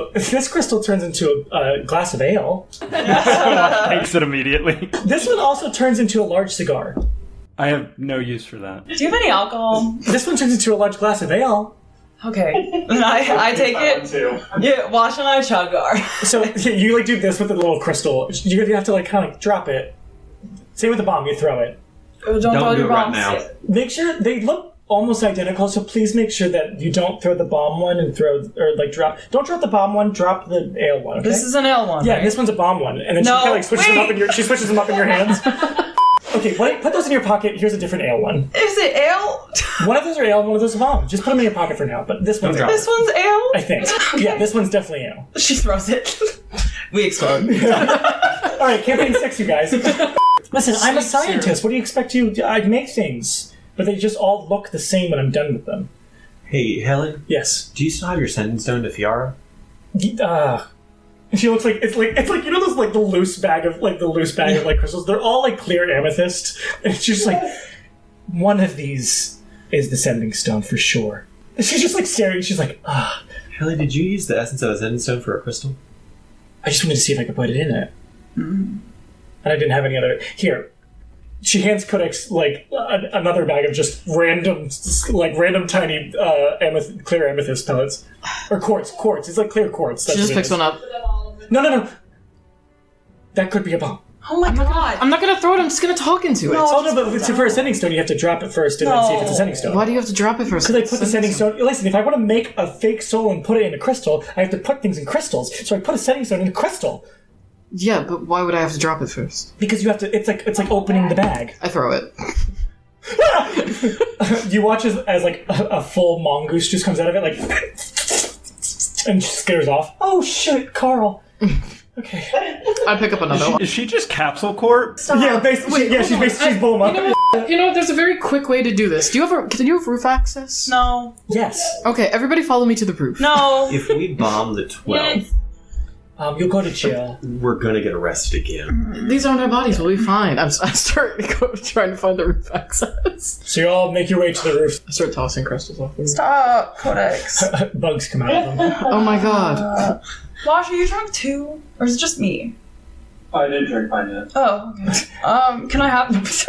a glass of ale. Takes it immediately. This one also turns into a large cigar. I have no use for that. Do you have any alcohol? This one turns into a large glass of ale. Okay. And I take it. Yeah, Wash and I chug our. So you like do this with the little crystal. You have to like kind of drop it. Same with the bomb. You throw it. Don't Don't throw do your it right bombs. now. Make sure they look almost identical, so please make sure that you don't throw the bomb one and don't drop the bomb one, drop the ale one, okay? This is an ale one. Yeah, right? this one's a bomb one. And then she No, kinda like switches them up wait. she switches them up in your hands. Okay, put those in your pocket. Here's a different ale one. Is it ale? One of those are ale, one of those is bomb. Just put them in your pocket for now, but this one's ale. This one's ale? I think. Yeah, this one's definitely ale. She throws it. We explode. Alright, campaign 6, you guys. Listen, I'm a scientist. What do you expect I make things. But they just all look the same when I'm done with them. Hey, Helen, Yes. do you still have your sending stone to Fiara? She looks like it's like you know those like the loose bag of crystals. They're all like clear amethyst, and she's just like, one of these is the sending stone for sure. And she's just like staring. She's like, ah. Helen, did you use the essence of a sending stone for a crystal? I just wanted to see if I could put it in it, and I didn't have any other. Here, she hands Codex like another bag of just random tiny clear amethyst pellets or quartz. It's like clear quartz. She just picks one up. No. That could be a bomb. Oh my god. I'm not gonna throw it, I'm just gonna talk into it. Oh no, but for a sending stone, you have to drop it first and then see if it's a sending stone. Why do you have to drop it first? Because I put the sending stone. Listen, if I want to make a fake soul and put it in a crystal, I have to put things in crystals. So I put a sending stone in a crystal. Yeah, but why would I have to drop it first? Because you have to. It's like opening the bag. I throw it. You watch as like a full mongoose just comes out of it, like, and just scares off. Oh shit, Carl. Okay. I pick up another one. Is she just capsule corp? Yeah, basically. She's bull up. You know, there's a very quick way to do this. Do you have roof access? No. Yes. Okay, everybody follow me to the roof. No. If we bomb the 12, You'll go to jail. we're gonna get arrested again. These aren't our bodies, we'll be fine. I'm starting to go trying to find the roof access. So you all make your way to the roof. I start tossing crystals off the roof. Stop, Codex. Bugs come out of them. Oh my god. Wash, are you drunk too? Or is it just me? I didn't drink mine yet. Oh, okay. Can I have...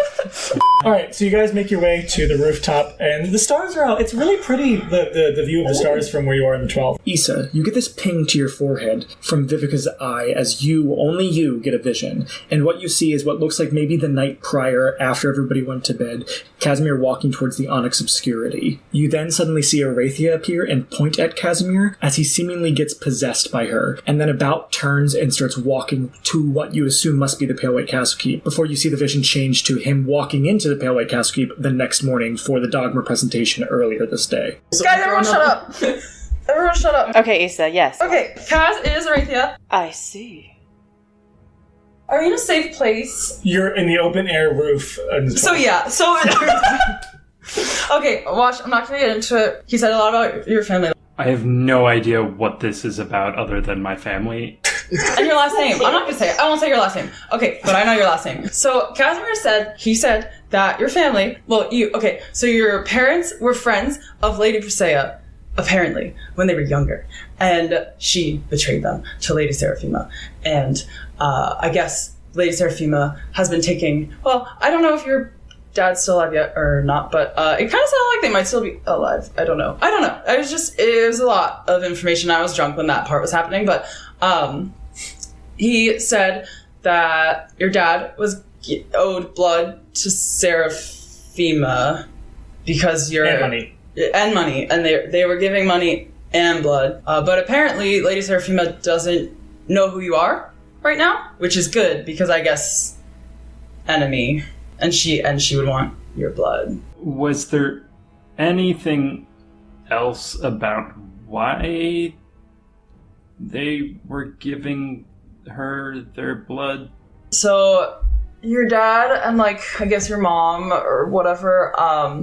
Alright, so you guys make your way to the rooftop, and the stars are out. It's really pretty, the view of the stars from where you are in the 12th. Issa, you get this ping to your forehead from Vivica's eye as only you get a vision. And what you see is what looks like maybe the night prior, after everybody went to bed, Casimir walking towards the onyx obscurity. You then suddenly see Arathia appear and point at Casimir as he seemingly gets possessed by her, and then about turns and starts walking to what what you assume must be the Pale White Castle Keep, before you see the vision change to him walking into the Pale White Castle Keep the next morning for the Dogma presentation earlier this day. Guys, everyone shut up! Everyone shut up. Okay, Issa, yes. Okay, Kaz is Arathia. I see. Are we in a safe place? You're in the open air roof. So okay, watch, I'm not gonna get into it. He said a lot about your family. I have no idea what this is about other than my family. And your last name. I'm not gonna say it. I won't say your last name. Okay, but I know your last name. So Casimir said that your family, so your parents were friends of Lady Presea, apparently, when they were younger. And she betrayed them to Lady Serafima. And I guess Lady Serafima has been taking, well, I don't know if your dad's still alive yet or not, but it kind of sounded like they might still be alive. I don't know. It was a lot of information. I was drunk when that part was happening, but he said that your dad was owed blood to Serafima because you're... And money. And they were giving money and blood. But apparently, Lady Serafima doesn't know who you are right now, which is good, because I guess enemy. And she would want your blood. Was there anything else about why they were giving her their blood? So your dad and I guess your mom or whatever,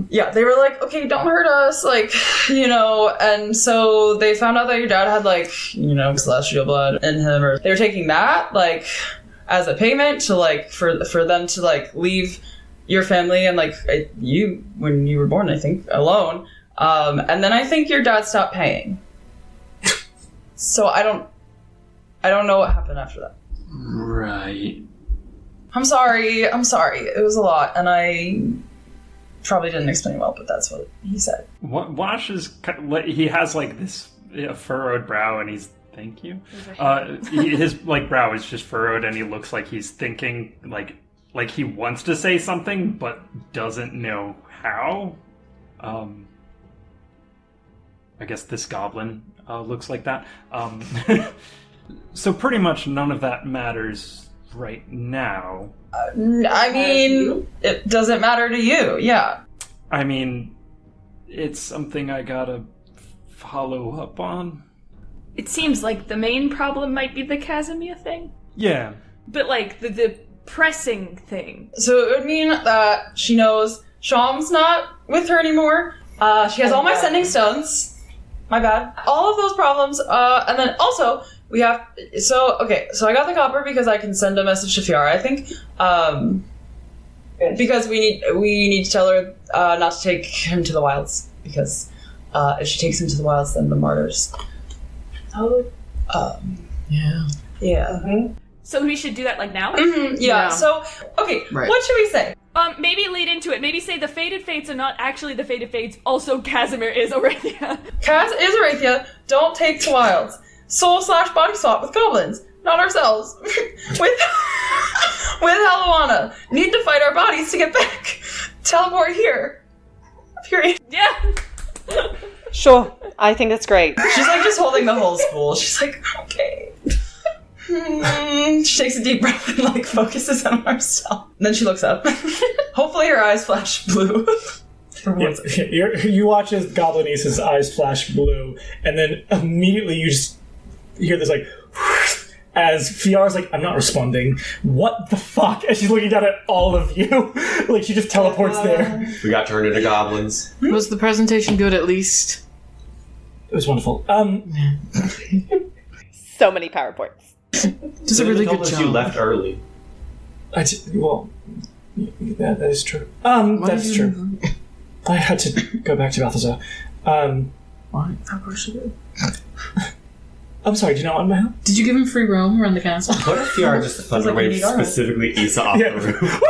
they were like, okay, don't hurt us, and so they found out that your dad had celestial blood in him, or they were taking that as a payment to for them to leave your family and you when you were born, I think, alone, and then I think your dad stopped paying. So I don't know what happened after that. Right. I'm sorry. It was a lot, and I probably didn't explain well, but that's what he said. Wash is he has this furrowed brow, and he's thank you. His brow is just furrowed, and he looks like he's thinking like he wants to say something but doesn't know how. I guess this goblin looks like that. So pretty much none of that matters right now. I mean, it doesn't matter to you, yeah. I mean, it's something I gotta follow up on. It seems like the main problem might be the Casimir thing. Yeah. But the pressing thing. So it would mean that she knows Sham's not with her anymore. She has all my sending stones. My bad. All of those problems. And then also, we have... So I got the copper because I can send a message to Fiara, I think. Because we need to tell her not to take him to the wilds. Because if she takes him to the wilds, then the martyrs... Oh. Yeah. Yeah. Mm-hmm. So we should do that now? Mm-hmm, yeah. So, okay, right. What should we say? Maybe lead into it. Maybe say the Fated Fates are not actually the Fated Fates. Also, Casimir is Arathia. Kaz is Arathia. Don't take to wilds. Soul/body swap with goblins. Not ourselves. with Halawana. Need to fight our bodies to get back. Teleport here. Period. Yeah. Sure. I think that's great. She's just holding the whole spool. She's okay. She takes a deep breath and focuses on herself. And then she looks up. Hopefully her eyes flash blue. You watch as Goblinice's eyes flash blue, and then immediately you just hear this as Fiara's I'm not responding. What the fuck? And she's looking down at all of you. She just teleports there. We got turned into goblins. Was the presentation good at least? It was wonderful. So many PowerPoints. Just a really good job. You left early. That is true. That's true. I had to go back to Balthazar. Why? Of course you did. I'm sorry, do you not want my help? Did you give him free roam around the castle? What if you are just a thunderwave specifically Issa off the roof?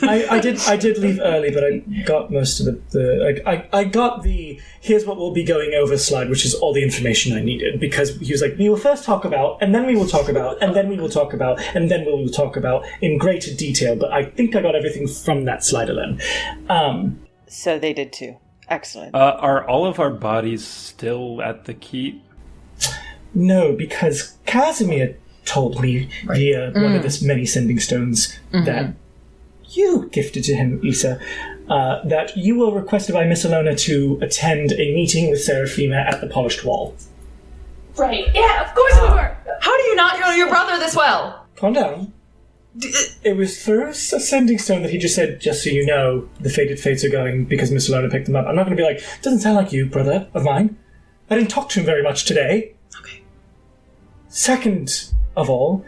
I did leave early, but I got most of I got the here's what we'll be going over slide, which is all the information I needed, because he was we will first talk about, and then we will talk about, and then we will talk about, and then we will talk about in greater detail, but I think I got everything from that slide alone. So they did too. Excellent. Are all of our bodies still at the keep? No, because Casimir told me via one of the many sending stones that you gifted to him, Issa, that you were requested by Miss Alona to attend a meeting with Serafima at the Polished Wall. Right. Yeah, of course we were. How do you not know your brother this well? Calm down. It was through a sending stone that he just said, just so you know, the fated fates are going because Miss Alona picked them up. I'm not going to be like, doesn't sound like you, brother of mine. I didn't talk to him very much today. Okay. Second of all,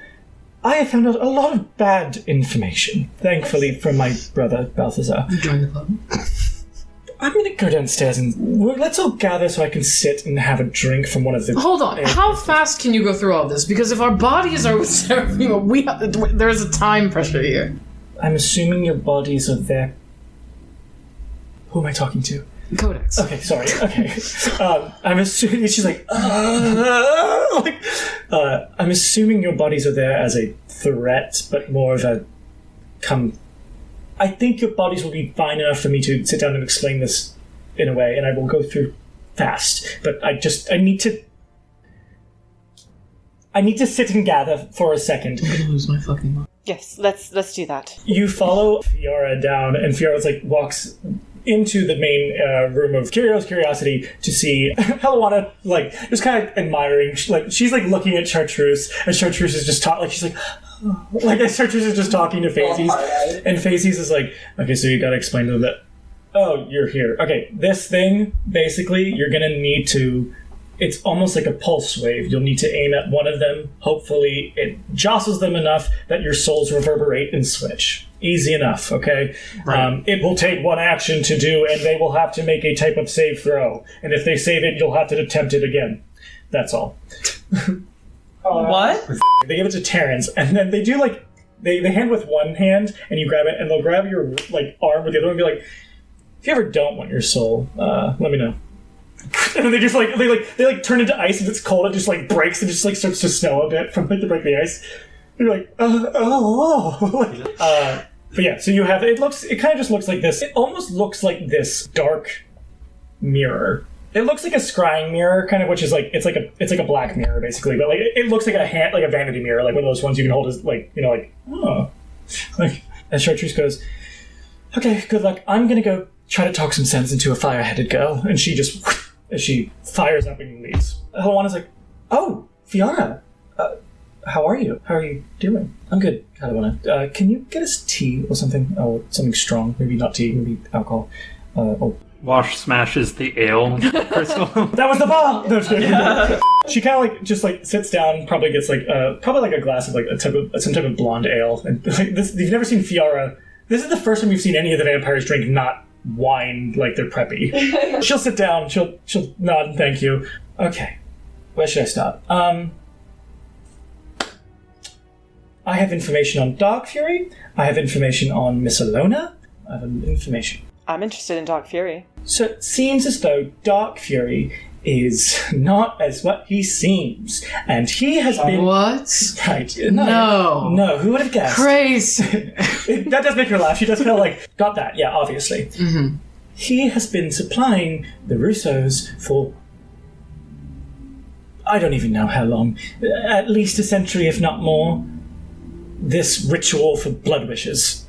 I have found out a lot of bad information, thankfully, from my brother, Balthazar. You join the club? I'm going to go downstairs and let's all gather so I can sit and have a drink from one of the... Hold on. How fast can you go through all this? Because if our bodies are with Serafima, there's a time pressure here. I'm assuming your bodies are there. Who am I talking to? Codex. Okay, sorry. Okay. I'm assuming... She's like... I'm assuming your bodies are there as a threat, but more of a... I think your bodies will be fine enough for me to sit down and explain this in a way, and I will go through fast. But I need to sit and gather for a second. I'm gonna lose my fucking mind. Yes, let's do that. You follow Fiora down, and Fiora's walks into the main room of Curiosity to see Helluana, just kind of admiring. She's looking at Chartreuse, and Chartreuse is just talking. She's like Chartreuse is just talking to Phases, and Phases is like, okay, so you gotta explain to them that, oh, you're here. Okay, this thing, basically, you're gonna need to, it's almost like a pulse wave. You'll need to aim at one of them. Hopefully it jostles them enough that your souls reverberate and switch. Easy enough, okay? Right. It will take one action to do, and they will have to make a type of save throw. And if they save it, you'll have to attempt it again. That's all. What? They give it to Terrence, and then they do they hand with one hand, and you grab it, and they'll grab your arm with the other one and be like, if you ever don't want your soul, let me know. And then they just they turn into ice, and it's cold, it just breaks, and just starts to snow a bit from to break the ice. You're like, but yeah, so you have it kind of just looks like this. It almost looks like this dark mirror. It looks like a scrying mirror, kind of, which is it's like a black mirror basically, but it looks like a vanity mirror, like one of those ones you can hold as as Chartreuse goes, okay, good luck. I'm gonna go try to talk some sense into a fire-headed girl, and she just as she fires up and leaves. Helluana's like, oh, Fiora, how are you? How are you doing? I'm good, Helluana. Can you get us tea or something? Oh, something strong. Maybe not tea, maybe alcohol. Wash smashes the ale crystal. That was the bomb! No, yeah. She kind of just sits down, probably gets a glass of some type of blonde ale. And this, you've never seen Fiora. This is the first time you've seen any of the vampires drink not wine like they're preppy. She'll sit down, she'll nod and thank you. Okay, where should I start? I have information on Dark Fury. I have information on Miss Alona. I have information. I'm interested in Dark Fury. So it seems as though Dark Fury is not as what he seems. And he has been... What? Right. No. Who would have guessed? Crazy. That does make her laugh. She does kind of got that. Yeah, obviously. Mm-hmm. He has been supplying the Russos for... I don't even know how long. At least a century, if not more. This ritual for blood wishes.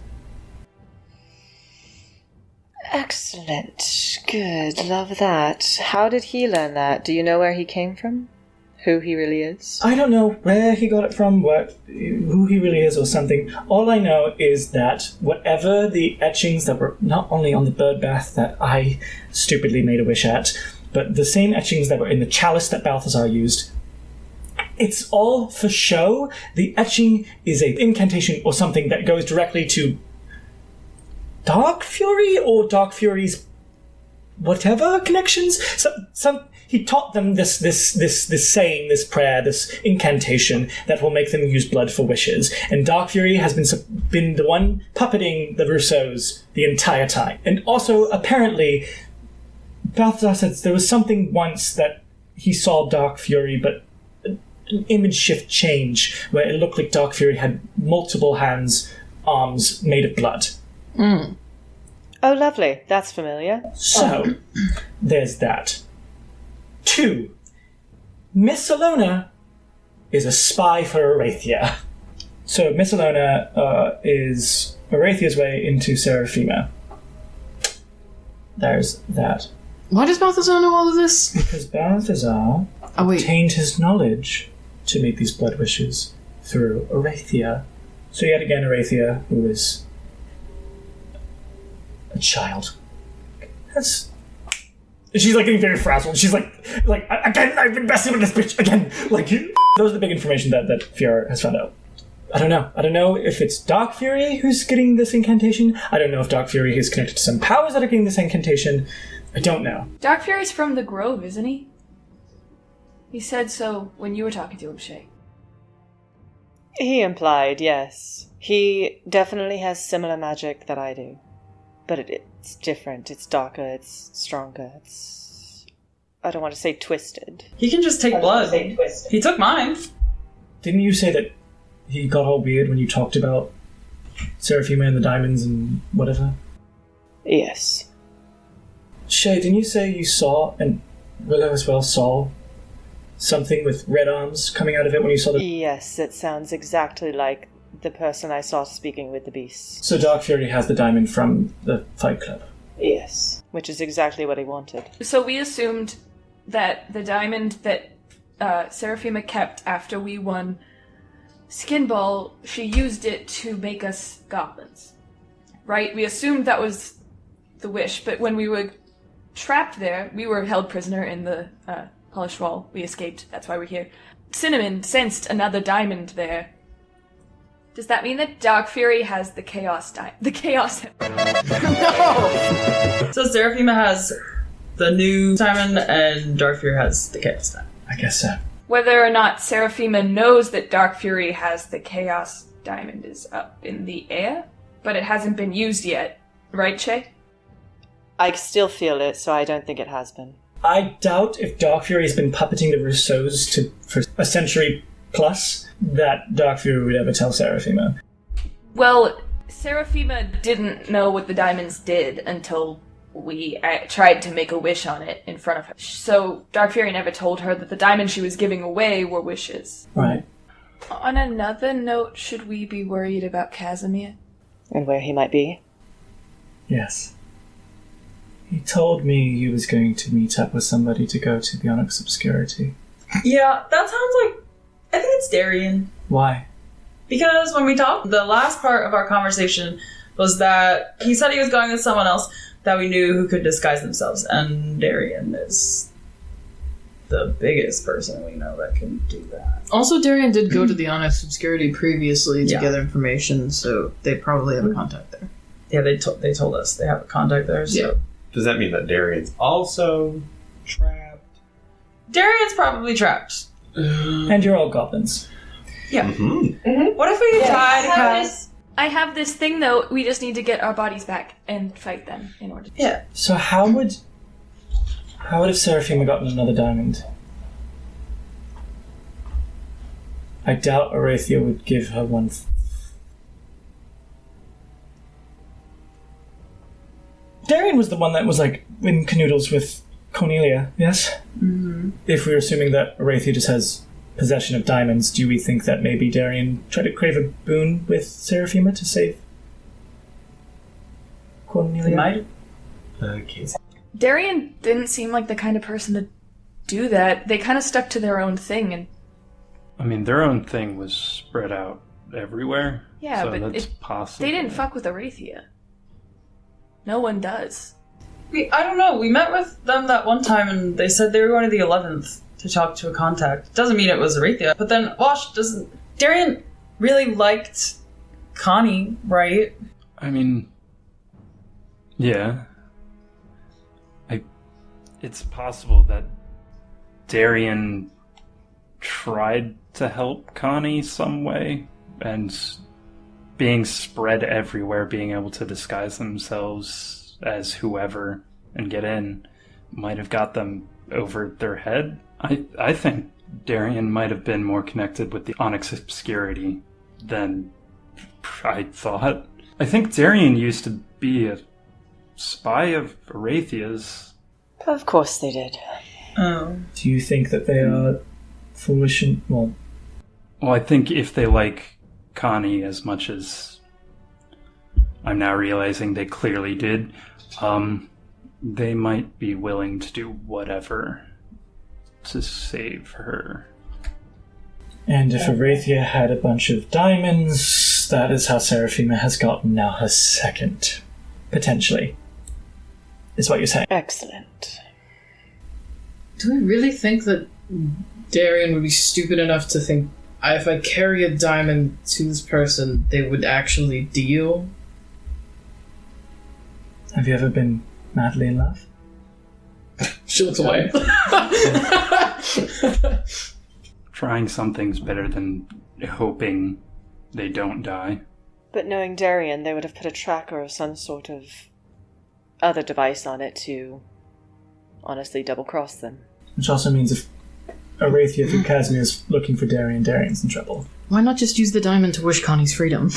Excellent. Good. Love that. How did he learn that? Do you know where he came from? Who he really is? I don't know where he got it from, who he really is or something. All I know is that whatever the etchings that were not only on the bird bath that I stupidly made a wish at, but the same etchings that were in the chalice that Balthazar used, it's all for show. The etching is an incantation or something that goes directly to Dark Fury or Dark Fury's whatever connections. He taught them this saying, this prayer, this incantation that will make them use blood for wishes. And Dark Fury has been the one puppeting the Russos the entire time. And also, apparently, Balthazar says there was something once that he saw Dark Fury, but an image shift change where it looked like Dark Fury had multiple hands, arms made of blood. Mm. Oh, lovely. That's familiar. So, there's that. 2. Miss Alona is a spy for Arathia. So Miss Alona is Arathia's way into Serafima. There's that. Why does Balthazar know all of this? Because Balthazar obtained his knowledge to make these blood wishes through Arathia. So yet again, Arathia, who is a child. She's like getting very frazzled. She's like again, I've invested in this bitch again. Like, those are the big information that Fiora has found out. I don't know. I don't know if it's Dark Fury who's getting this incantation. I don't know if Dark Fury is connected to some powers that are getting this incantation. I don't know. Dark Fury's from the Grove, isn't he? He said so when you were talking to him, Shay. He implied, yes. He definitely has similar magic that I do. But it's different. It's darker. It's stronger. It's... I don't want to say twisted. He can just take blood. He took mine. Didn't you say that he got all weird when you talked about Serafima and the diamonds and whatever? Yes. Shay, didn't you say you saw, and Willow as well saw, something with red arms coming out of it when you saw the... Yes, it sounds exactly like the person I saw speaking with the beast. So Dark Fury has the diamond from the Fight Club? Yes, which is exactly what he wanted. So we assumed that the diamond that Serafima kept after we won Skinball, she used it to make us goblins. Right? We assumed that was the wish, but when we were trapped there, we were held prisoner in the polished wall. We escaped, that's why we're here. Cinnamon sensed another diamond there. Does that mean that Dark Fury has the Chaos diamond? The Chaos... No! So Serafima has the new diamond and Dark Fury has the Chaos diamond. I guess so. Whether or not Serafima knows that Dark Fury has the Chaos diamond is up in the air, but it hasn't been used yet. Right, Shay? I still feel it, so I don't think it has been. I doubt if Dark Fury has been puppeting the Rousseaus for a century plus that Dark Fury would ever tell Serafima. Well, Serafima didn't know what the diamonds did until we tried to make a wish on it in front of her. So Dark Fury never told her that the diamonds she was giving away were wishes. Right. On another note, should we be worried about Casimir? And where he might be? Yes. He told me he was going to meet up with somebody to go to the Onyx Obscurity. Yeah, that sounds like... I think it's Darian. Why? Because when we talked, the last part of our conversation was that he said he was going with someone else that we knew who could disguise themselves, and Darian is the biggest person we know that can do that. Also, Darian did go to the Onyx Obscurity previously to Yeah. gather information, so they probably have a contact there. Yeah, they told us they have a contact there, so... Yeah. Does that mean that Darian's also trapped? Darian's probably trapped. And you're all goblins. Yeah. Mm-hmm. What if we try to cast... I have this thing, though. We just need to get our bodies back and fight them in order. Yeah. So how would have Serafima gotten another diamond? I doubt Arathia would give her one. Darian was the one that was like in canoodles with Cornelia, yes? Mm-hmm. If we're assuming that Arathia just has possession of diamonds, do we think that maybe Darian tried to crave a boon with Serafima to save Cornelia? He might. Okay. Darian didn't seem like the kind of person to do that. They kind of stuck to their own thing, and I mean, their own thing was spread out everywhere. yeah, so but that's possible. they didn't fuck with Arathia. No one does. I don't know. We met with them that one time, and they said they were going to the 11th to talk to a contact. Doesn't mean it was Arathia. But then, Darian really liked Connie, right? I mean, yeah. It's possible that Darian tried to help Connie some way, and being spread everywhere, being able to disguise themselves as whoever and get in, might have got them over their head. I think Darian might have been more connected with the Onyx Obscurity than I thought. I think Darian used to be a spy of Arathia's. Of course they did. Oh. Do you think that they are foolish and, well, Well, I think if they like Connie as much as I'm now realizing they clearly did, they might be willing to do whatever to save her. And if Arathia had a bunch of diamonds, that is how Serafima has gotten now her second. Potentially. Is what you're saying. Excellent. Do we really think that Darian would be stupid enough to think if I carry a diamond to this person, they would actually deal? Have you ever been madly in love? She looks away. Trying something's better than hoping they don't die. But knowing Darian, they would have put a tracker or some sort of other device on it to honestly double-cross them. Which also means if Arathia through Casimir is looking for Darian, Darian's in trouble. Why not just use the diamond to wish Connie's freedom?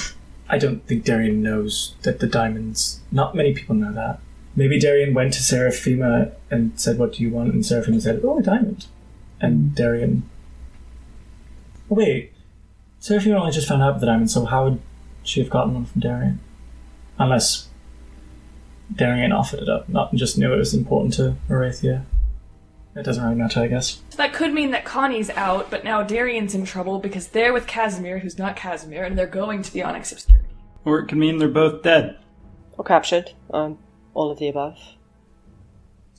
I don't think Darian knows that the diamonds... Not many people know that. Maybe Darian went to Serafima and said, what do you want? And Serafima said, oh, a diamond. And Darian... Oh, wait. Serafima only just found out the diamond, so how would she have gotten one from Darian? Unless Darian offered it up, not just knew it was important to Arathia. It doesn't really matter, I guess. So that could mean that Connie's out, but now Darian's in trouble because they're with Casimir, who's not Casimir, and they're going to the Onyx Obscurity. Or it could mean they're both dead. Or captured. All of the above.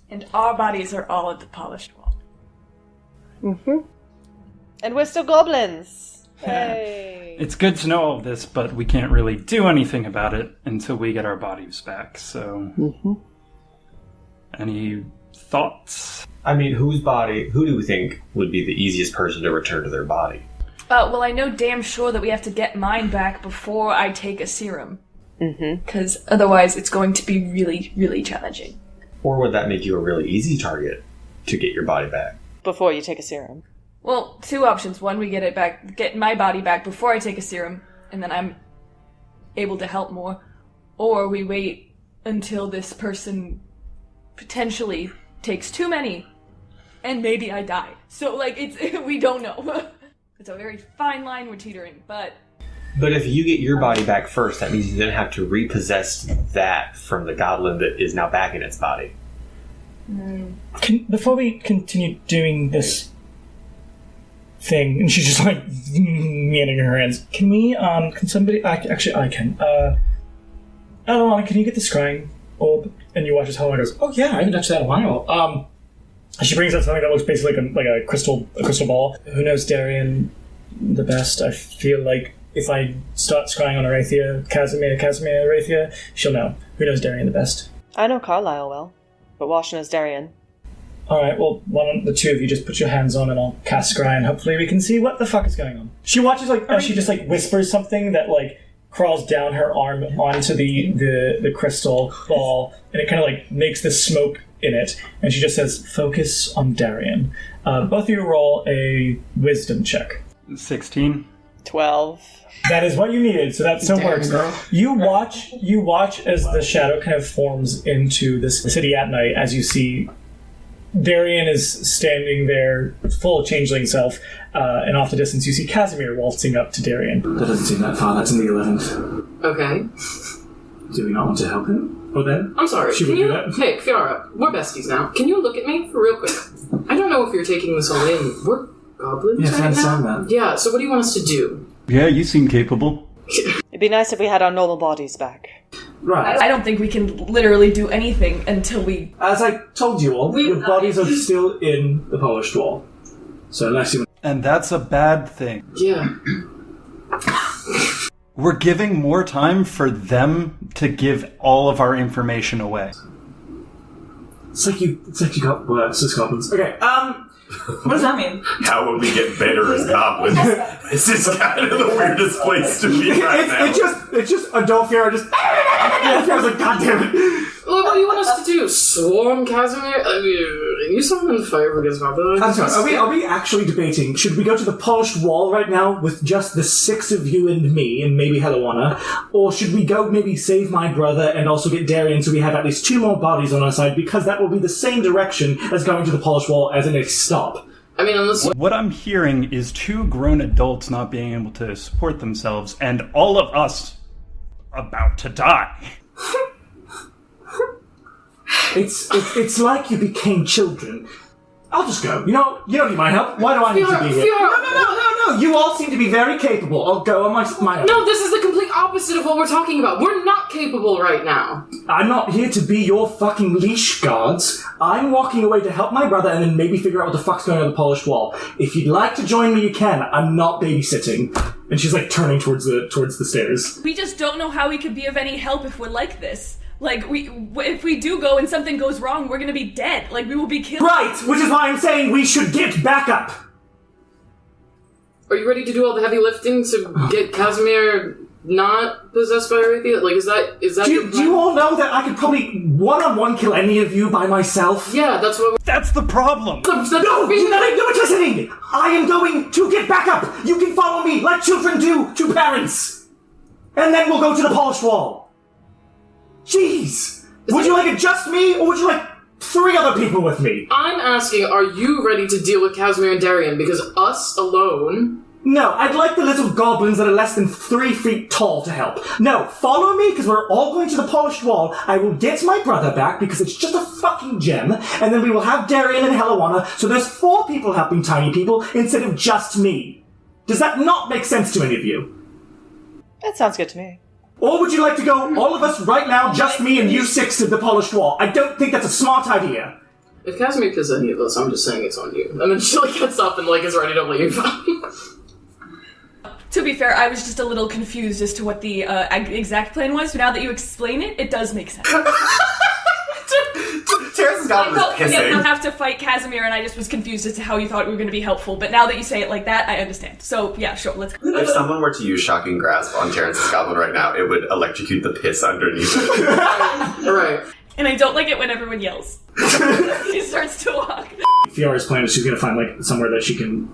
And our bodies are all at the Polished Wall. Mm-hmm. And we're still goblins! Hey! It's good to know all this, but we can't really do anything about it until we get our bodies back, so... Mm-hmm. Any thoughts? I mean, who do we think would be the easiest person to return to their body? Well, I know damn sure that we have to get mine back before I take a serum. Mm-hmm. Because otherwise it's going to be really, really challenging. Or would that make you a really easy target to get your body back? Before you take a serum. Well, two options. One, we get my body back before I take a serum, and then I'm able to help more. Or we wait until this person potentially takes too many, and maybe I die. So, we don't know. It's a very fine line we're teetering, but... But if you get your body back first, that means you then have to repossess that from the goblin that is now back in its body. Before we continue doing this thing, and she's just meandering her hands, can we, can somebody, actually I can, Alana, can you get the scrying orb? And you watch as Helena goes, oh yeah, I haven't touched that in a while. She brings out something that looks basically like a crystal ball. Who knows Darian the best? I feel like if I start scrying on Arathia, Casimir, Arathia, she'll know. Who knows Darian the best? I know Carlisle well, but Wash knows Darian. Alright, well, the two of you just put your hands on and I'll cast scry and hopefully we can see what the fuck is going on. She watches, she just, whispers something that, crawls down her arm onto the crystal ball, and it kind of, makes this smoke in it, and she just says, focus on Darian. Both of you roll a wisdom check. 16. 12. That is what you needed, so that still works. Girl. You watch as the shadow kind of forms into this city at night, as you see Darian is standing there, full changeling self, and off the distance you see Casimir waltzing up to Darian. That doesn't seem that far, that's in the 11th. Okay. Do we not want to help him? Or then? I'm sorry, Should can we you... do that? Hey, Fiora, we're besties now. Can you look at me for real quick? I don't know if you're taking this all in. We're goblins Yes, I right understand now? that. Yeah, so what do you want us to do? Yeah, you seem capable. It'd be nice if we had our normal bodies back. Right. I don't think we can literally do anything until we... As I told you all, your bodies are still in the polished wall. So unless you... And that's a bad thing. Yeah. We're giving more time for them to give all of our information away. It's like you got worse as goblins. Okay, What does that mean? How would we get better as goblins? This is kind of the weirdest place to be right now. It's just Adolfia just... Adolfia's like, God damn it. Look, what do you want us to do? Swarm Casimir? I mean, you summon fire against my brother. I'm sorry, are we actually debating, should we go to the polished wall right now with just the 6 of you and me, and maybe Helena, or should we go maybe save my brother and also get Darian so we have at least 2 more bodies on our side, because that will be the same direction as going to the polished wall as in a stop? I mean, unless... What I'm hearing is 2 grown adults not being able to support themselves, and all of us about to die. It's like you became children. I'll just go. You don't need my help. Why do I need to be here? No. You all seem to be very capable. I'll go on my own. No, this is the complete opposite of what we're talking about. We're not capable right now. I'm not here to be your fucking leash guards. I'm walking away to help my brother and then maybe figure out what the fuck's going on the polished wall. If you'd like to join me, you can. I'm not babysitting. And she's like turning towards the stairs. We just don't know how we could be of any help if we're like this. Like, if we do go and something goes wrong, we're gonna be dead. Like, we will be killed. Right! Which is why I'm saying we should get back up! Are you ready to do all the heavy lifting to get Casimir not possessed by Arathia? Like, is that do you all know that I could probably one-on-one kill any of you by myself? Yeah, that's what... That's the problem! No, nobody's listening! I am going to get back up! You can follow me, like children do to parents! And then we'll go to the polished wall. Jeez! Would you like it just me, or would you like 3 other people with me? I'm asking, are you ready to deal with Casimir and Darian? Because us alone... No, I'd like the little goblins that are less than 3 feet tall to help. No, follow me, because we're all going to the polished wall. I will get my brother back, because it's just a fucking gem, and then we will have Darian and Hellewana, so there's 4 people helping tiny people, instead of just me. Does that not make sense to any of you? That sounds good to me. Or would you like to go, all of us right now, just me and you 6 to the polished wall? I don't think that's a smart idea. If Casimir kills any of us, I'm just saying it's on you. And then she gets up and is ready to leave. To be fair, I was just a little confused as to what the exact plan was, but now that you explain it, it does make sense. Terrence's Goblin was pissing. I have to fight Casimir, and I just was confused as to how you thought we were going to be helpful, but now that you say it like that, I understand. So, yeah, sure, let's go. If someone were to use Shocking Grasp on Terrence's Goblin right now, it would electrocute the piss underneath it. Right. And I don't like it when everyone yells. She starts to walk. Fiara's plan is she's going to find, somewhere that she can,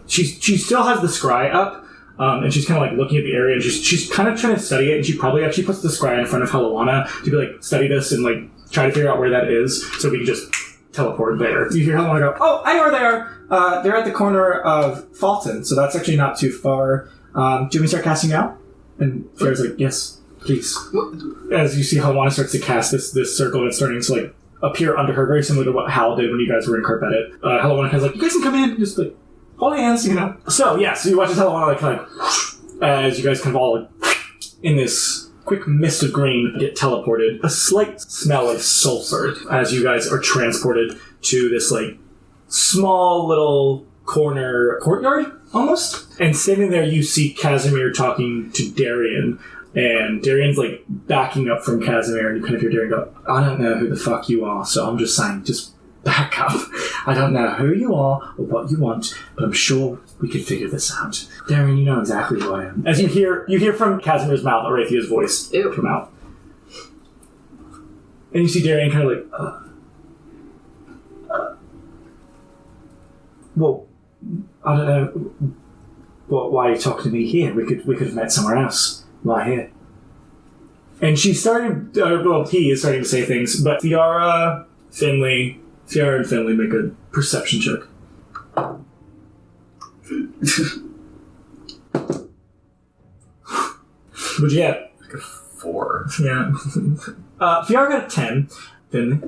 she still has the scry up, and she's kind of looking at the area, and she's kind of trying to study it, and she probably actually puts the scry in front of Hellewana to be study this and try to figure out where that is, so we can just teleport there. You hear Hellewana go, "Oh, I know where they are. They're at the corner of Fulton, so that's actually not too far. Do you want me to start casting out?" And Fiara's like, "Yes, please." As you see Hellewana starts to cast this circle, and it's starting to appear under her, very similar to what Hal did when you guys were in Carpet. Hellewana kind of "You guys can come in, just hold hands, So, yeah, so you watch as Hellewana as you guys kind of all in this quick mist of green get teleported. A slight smell of sulfur as you guys are transported to this small little courtyard almost. And sitting there you see Casimir talking to Darian. And Darian's backing up from Casimir, and you kind of hear Darian go, "I don't know who the fuck you are, so I'm just saying, just back up. I don't know who you are or what you want, but I'm sure we can figure this out. Darian, you know exactly who I am." As you hear from Casimir's mouth, Arathia's voice come out. And you see Darian kind of well, I don't know. Well, why are you talking to me here? We could have met somewhere else. Why here? And she started, he is starting to say things, but Fiara and Finley make a perception check. What'd you get? 4. Yeah. Fiara got a 10. Finley?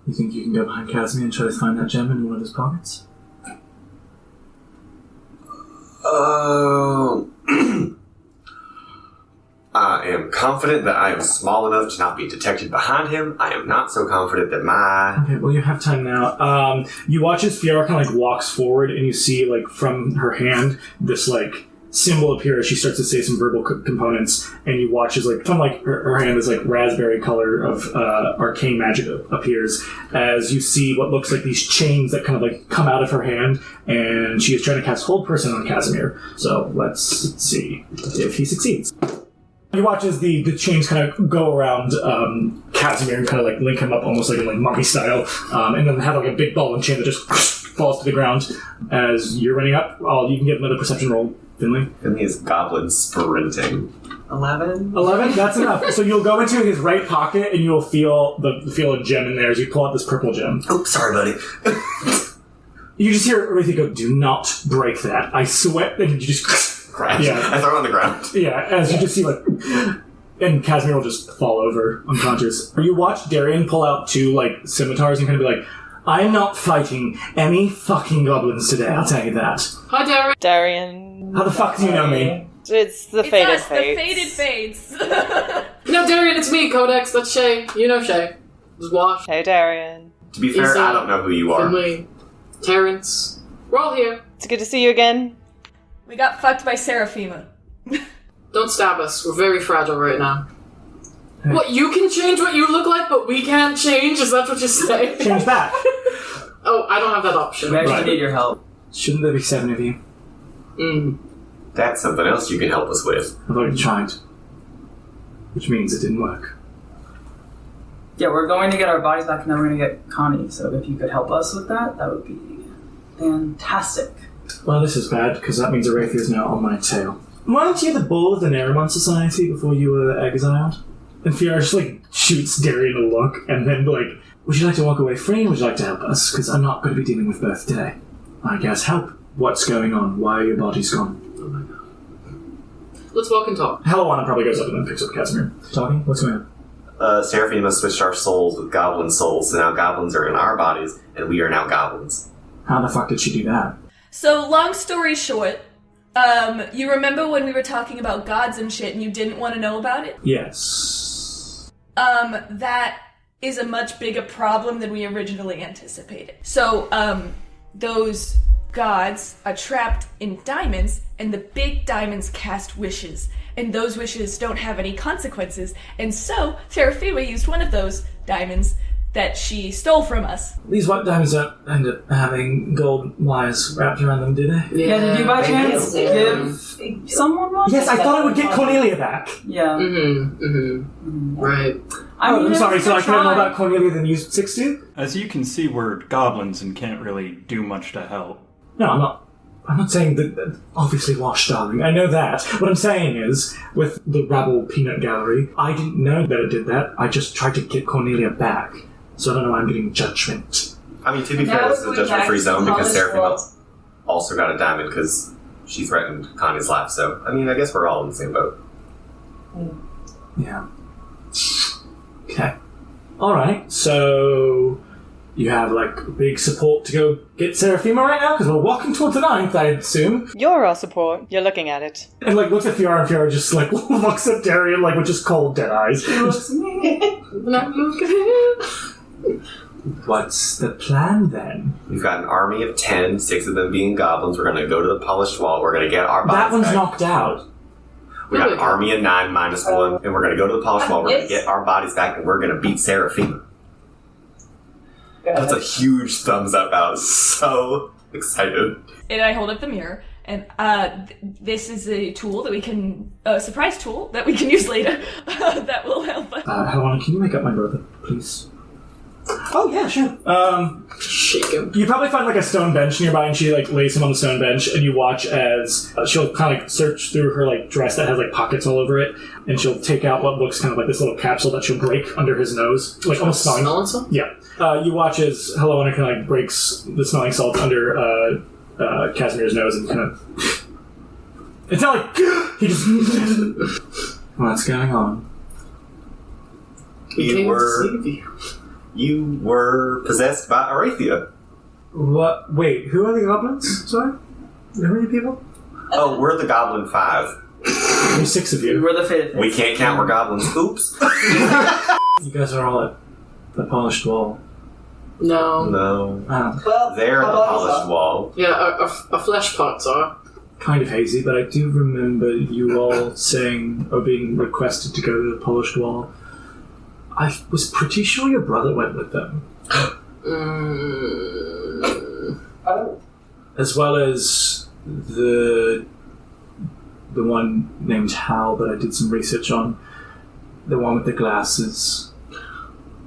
You think you can go behind Casimir and try to find that gem in one of his pockets? I am confident that I am small enough to not be detected behind him. I am not so confident that my... Okay, well, you have time now. You watch as Fiara kind of walks forward, and you see, from her hand, this, symbol appear as she starts to say some verbal components, and you watch as, from, her hand, this, raspberry color of arcane magic appears, as you see what looks like these chains that kind of, come out of her hand, and she is trying to cast Hold Person on Casimir. So, let's see if he succeeds. You watch as the chains kind of go around Casimir and kind of link him up almost in mummy style, and then have a big ball and chain that just falls to the ground. As you're running up, you can get another perception roll Finley? Finley is goblin sprinting. 11? 11? That's enough. So you'll go into his right pocket and you'll feel a gem in there as you pull out this purple gem. Oops, sorry, buddy. You just hear Aretha go, "Do not break that. I swear." And you just Crash. Yeah. I throw it on the ground. Yeah, as you just see and Casimir will just fall over unconscious. You watch Darian pull out 2 scimitars and kind of be like, "I'm not fighting any fucking goblins today, I'll tell you that." Hi, Darian. Darian. How the fuck do you know me? It's the It's faded us, the fates. faded fades. No, Darian, it's me, Codex. That's Shay. You know Shay. Just Wash. Hey, Darian. To be fair, I don't know who you are. Finley. Terrence. We're all here. It's good to see you again. We got fucked by Serafima. Don't stab us. We're very fragile right now. What, you can change what you look like, but we can't change? Is that what you're saying? Change back. Oh, I don't have that option. We actually Right. need your help. Shouldn't there be 7 of you? That's something else you can help us with. I've already tried. Which means it didn't work. Yeah, we're going to get our bodies back and then we're going to get Connie. So if you could help us with that, that would be fantastic. Well, this is bad, because that means Arathia is now on my tail. Weren't you the bull of the Nerimon Society before you were exiled? And Fiora just, shoots Darian a look, and then, would you like to walk away free, or would you like to help us? Because I'm not going to be dealing with both today. I guess help. What's going on? Why are your bodies gone? Oh my god. Let's walk and talk. Hellowana probably goes up and then picks up Casimir. Talking? What's going on? Serafima switched our souls with goblin souls, so now goblins are in our bodies, and we are now goblins. How the fuck did she do that? So, long story short, you remember when we were talking about gods and shit and you didn't want to know about it? Yes. That is a much bigger problem than we originally anticipated. So, those gods are trapped in diamonds, and the big diamonds cast wishes, and those wishes don't have any consequences, and so Serafima used one of those diamonds that she stole from us. These white diamonds don't end up having gold wires wrapped around them, do they? Yeah, did you by chance give someone one? Yes, I thought I would get Cornelia back. Yeah. Right. I'm sorry, so I care more about Cornelia than you 16? As you can see, we're goblins and can't really do much to help. No, I'm not saying that obviously Wash, darling. I know that. What I'm saying is, with the Rabble Peanut Gallery, I didn't know that it did that. I just tried to get Cornelia back. So I don't know why I'm getting judgment. I mean, to be fair, this is a judgment-free zone because Serafima also got a diamond because she threatened Connie's life, so, I mean, I guess we're all in the same boat. Yeah. Okay. Alright, so you have, big support to go get Serafima right now? Because we're walking towards the 9th, I assume. You're our support. You're looking at it. And, looks at Fiora, and Fiora just, looks at Darian, with just cold, dead eyes. Not looking. What's the plan, then? We've got an army of 10, 6 of them being goblins. We're going to go to the polished wall. We're going to get our bodies That one's back. knocked out. We got an army of 9 minus 1, and we're going to go to the polished wall. We're going to get our bodies back, and we're going to beat Serafima. That's a huge thumbs up. I was so excited. And I hold up the mirror, and this is a tool that we can, a surprise tool that we can use later that will help us. Helena, can you make up my brother, please? Oh, yeah, sure. Shake him. You probably find, a stone bench nearby, and she, lays him on the stone bench, and you watch as she'll kind of, search through her, dress that has, pockets all over it, and she'll take out what looks kind of like this little capsule that she'll break under his nose, almost smelling. Smelling something? Yeah. You watch as Helena kind of, breaks the smelling salt under, Casimir's nose, and kind of... It's not like... He just... What's going on? You were possessed by Arathia. What? Wait, who are the goblins? Sorry? How many people? Oh, we're the Goblin 5. There's 6 of you. We're the faded We can't count, we're goblins. Oops. You guys are all at the polished wall. No. No. Oh. Well, They're at the polished wall. Yeah, our flesh parts are. Kind of hazy, but I do remember you all saying or being requested to go to the polished wall. I was pretty sure your brother went with them. Oh. As well as the one named Hal that I did some research on. The one with the glasses.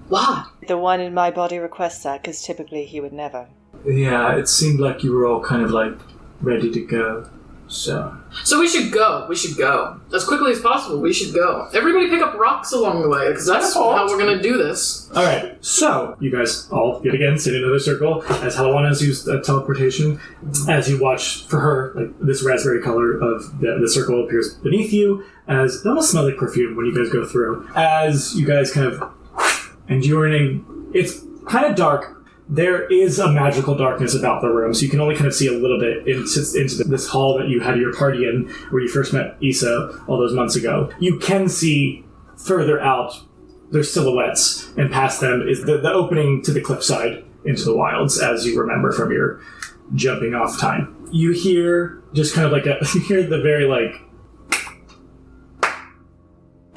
Why? The one in my body requests that, because typically he would never. Yeah, it seemed like you were all kind of ready to go. So we should go. We should go. As quickly as possible, we should go. Everybody pick up rocks along the way, because that's how we're going to do this. Alright, so you guys all yet again sit in another circle as Halawana has used teleportation. As you watch for her, like this raspberry color of the circle appears beneath you, as it almost smells like perfume when you guys go through. As you guys kind of, and you're it's kind of dark. There is a magical darkness about the room, so you can only kind of see a little bit into this hall that you had your party in, where you first met Issa all those months ago. You can see further out, there's silhouettes, and past them is the opening to the cliffside into the wilds, as you remember from your jumping off time. You hear just kind of like you hear the very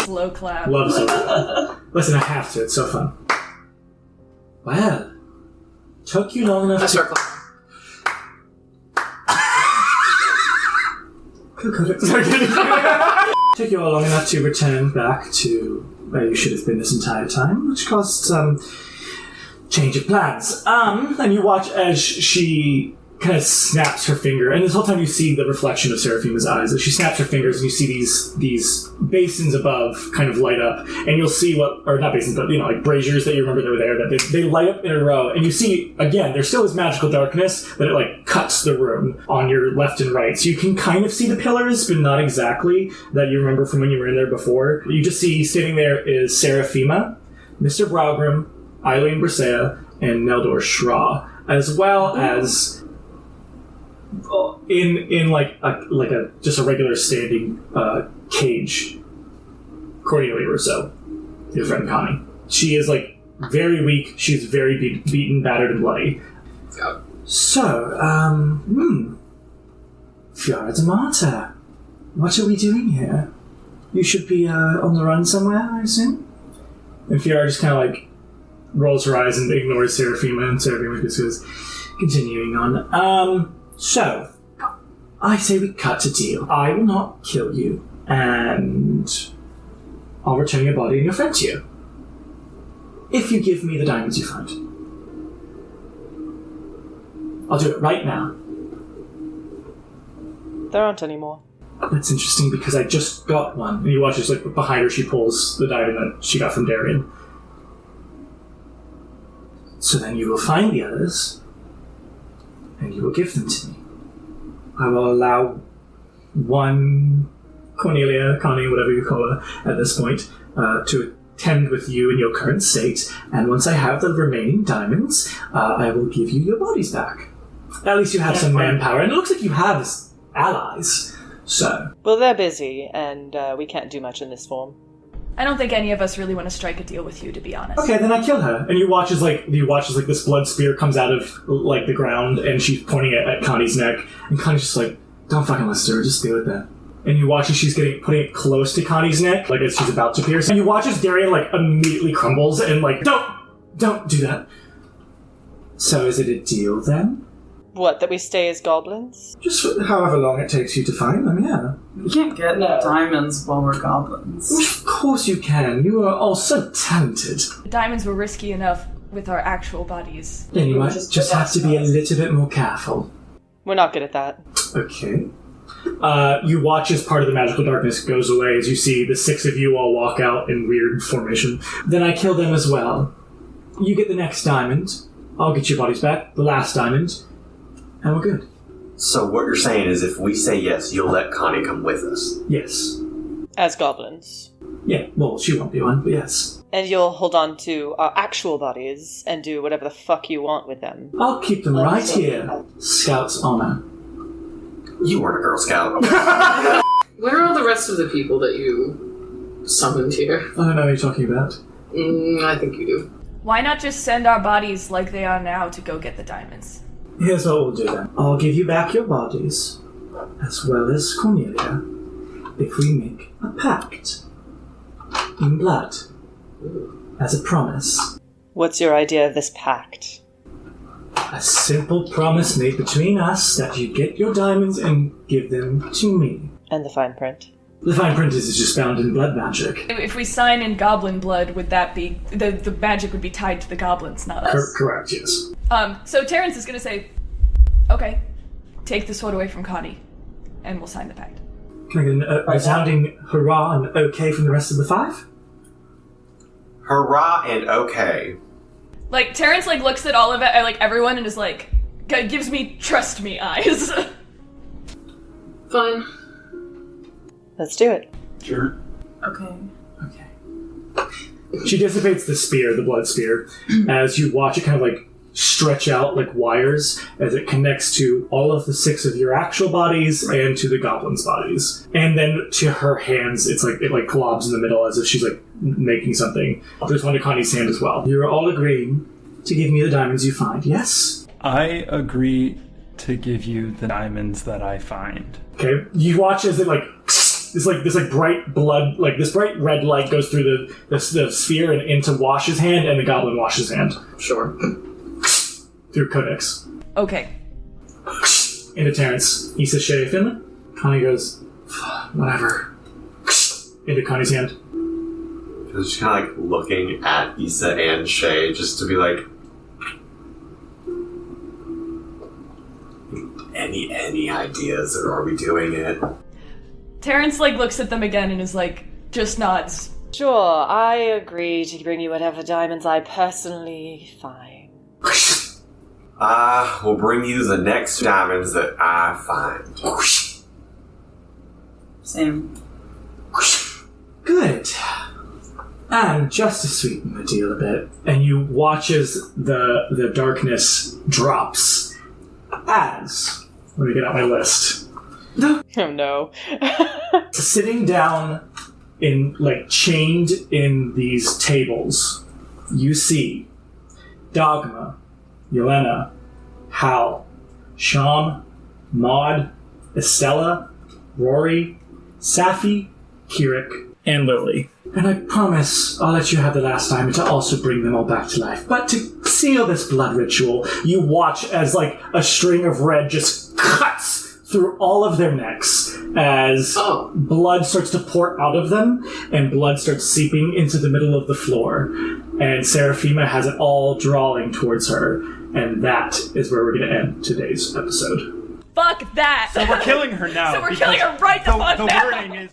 Slow clap. love song. Listen, I have to, it's so fun. Well, took you long enough I to... start clapping. Took you all long enough to return back to where you should have been this entire time, which caused some change of plans. And you watch as she kind of snaps her finger, and this whole time you see the reflection of Serafima's eyes as she snaps her fingers, and you see these basins above kind of light up, and you'll see not basins, but like braziers that you remember that were there, that they light up in a row, and you see, again, there still is magical darkness, but it cuts the room on your left and right, so you can kind of see the pillars, but not exactly, that you remember from when you were in there before. You just see, standing there is Serafima, Mr. Braugram, Eileen Brisea, and Neldor Shra, as well as in like a just a regular standing cage, Cornelia Rousseau, your friend Connie. She is very weak. She's very beaten, battered, and bloody. So, Fiora Damata, what are we doing here? You should be on the run somewhere, I assume. And Fiora just kind of rolls her eyes and ignores Serafima, and Serafima just goes, continuing on. So, I say we cut a deal. I will not kill you, and I'll return your body and your friend to you. If you give me the diamonds you find. I'll do it right now. There aren't any more. That's interesting because I just got one. And you watch this, behind her, she pulls the diamond that she got from Darian. So then you will find the others, and you will give them to me. I will allow one Cornelia, Connie, whatever you call her at this point, to attend with you in your current state, and once I have the remaining diamonds, I will give you your bodies back. At least you have some manpower, and it looks like you have allies, so... Well, they're busy, and we can't do much in this form. I don't think any of us really want to strike a deal with you, to be honest. Okay, then I kill her. And you watch as this blood spear comes out of the ground, and she's pointing it at Connie's neck, and Connie's just don't fucking listen to her, just do it then. And you watch as she's putting it close to Connie's neck, as she's about to pierce. And you watch as Darian immediately crumbles and don't do that. So is it a deal then? What, that we stay as goblins? Just however long it takes you to find them, yeah. We can't get diamonds while we're goblins. Of course you can. You are all so talented. The diamonds were risky enough with our actual bodies. Then you might just have to be a little bit more careful. We're not good at that. Okay. You watch as part of the magical darkness goes away as you see the 6 of you all walk out in weird formation. Then I kill them as well. You get the next diamond. I'll get your bodies back. The last diamond. And we're good. So what you're saying is if we say yes, you'll let Connie come with us? Yes. As goblins. Yeah, well, she won't be one, but yes. And you'll hold on to our actual bodies and do whatever the fuck you want with them. I'll keep them right here. Scout's honor. You weren't a Girl Scout. Where are the rest of the people that you summoned here? I don't know what you're talking about. I think you do. Why not just send our bodies like they are now to go get the diamonds? Here's what we'll do then. I'll give you back your bodies, as well as Cornelia, if we make a pact. In blood. As a promise. What's your idea of this pact? A simple promise made between us that you get your diamonds and give them to me. And the fine print? The fine print is just found in blood magic. If we sign in goblin blood, would that be... The magic would be tied to the goblins, not us? Correct, yes. So Terrence is going to say, okay, take the sword away from Connie. and we'll sign the pact. Can I get a resounding hurrah and okay from the rest of the 5? Hurrah and okay. Like, Terrence, like, looks at all of it, like, everyone, and is like, gives me trust me eyes. Fine. Let's do it. Sure. Okay. She dissipates the spear, the blood spear, as you watch it kind of like stretch out like wires as it connects to all of the 6 of your actual bodies and to the goblins' bodies. And then to her hands, it like globs in the middle as if she's like making something. There's one to Connie's hand as well. You're all agreeing to give me the diamonds you find, yes? I agree to give you the diamonds that I find. Okay. You watch as it like this bright blood, like this bright red light goes through the sphere and into Wash's hand, and the goblin washes hand. Sure. Through Codex. Okay. Into Terrence. He says, Shay, Finley? Connie goes, whatever. Into Connie's hand. I was just kind of like looking at Issa and Shay just to be like, any ideas, or are we doing it? Terrence, like, looks at them again and is like, just nods. Sure, I agree to bring you whatever diamonds I personally find. We'll bring you the next diamonds that I find. Same. Good. And just to sweeten the deal a bit, and you watch as the darkness drops as... Let me get out my list. Oh no. Sitting down in, like, chained in these tables, you see Dogma, Yelena, Hal, Sham, Maud, Estella, Rory, Safi, Kirik, and Lily. And I promise I'll let you have the last diamond to also bring them all back to life. But to seal this blood ritual, you watch as, like, a string of red just cuts through all of their necks as blood starts to pour out of them, and blood starts seeping into the middle of the floor. And Serafima has it all drawing towards her. And that is where we're going to end today's episode. Fuck that! So we're killing her now. So we're killing her right the fuck the now! wording is...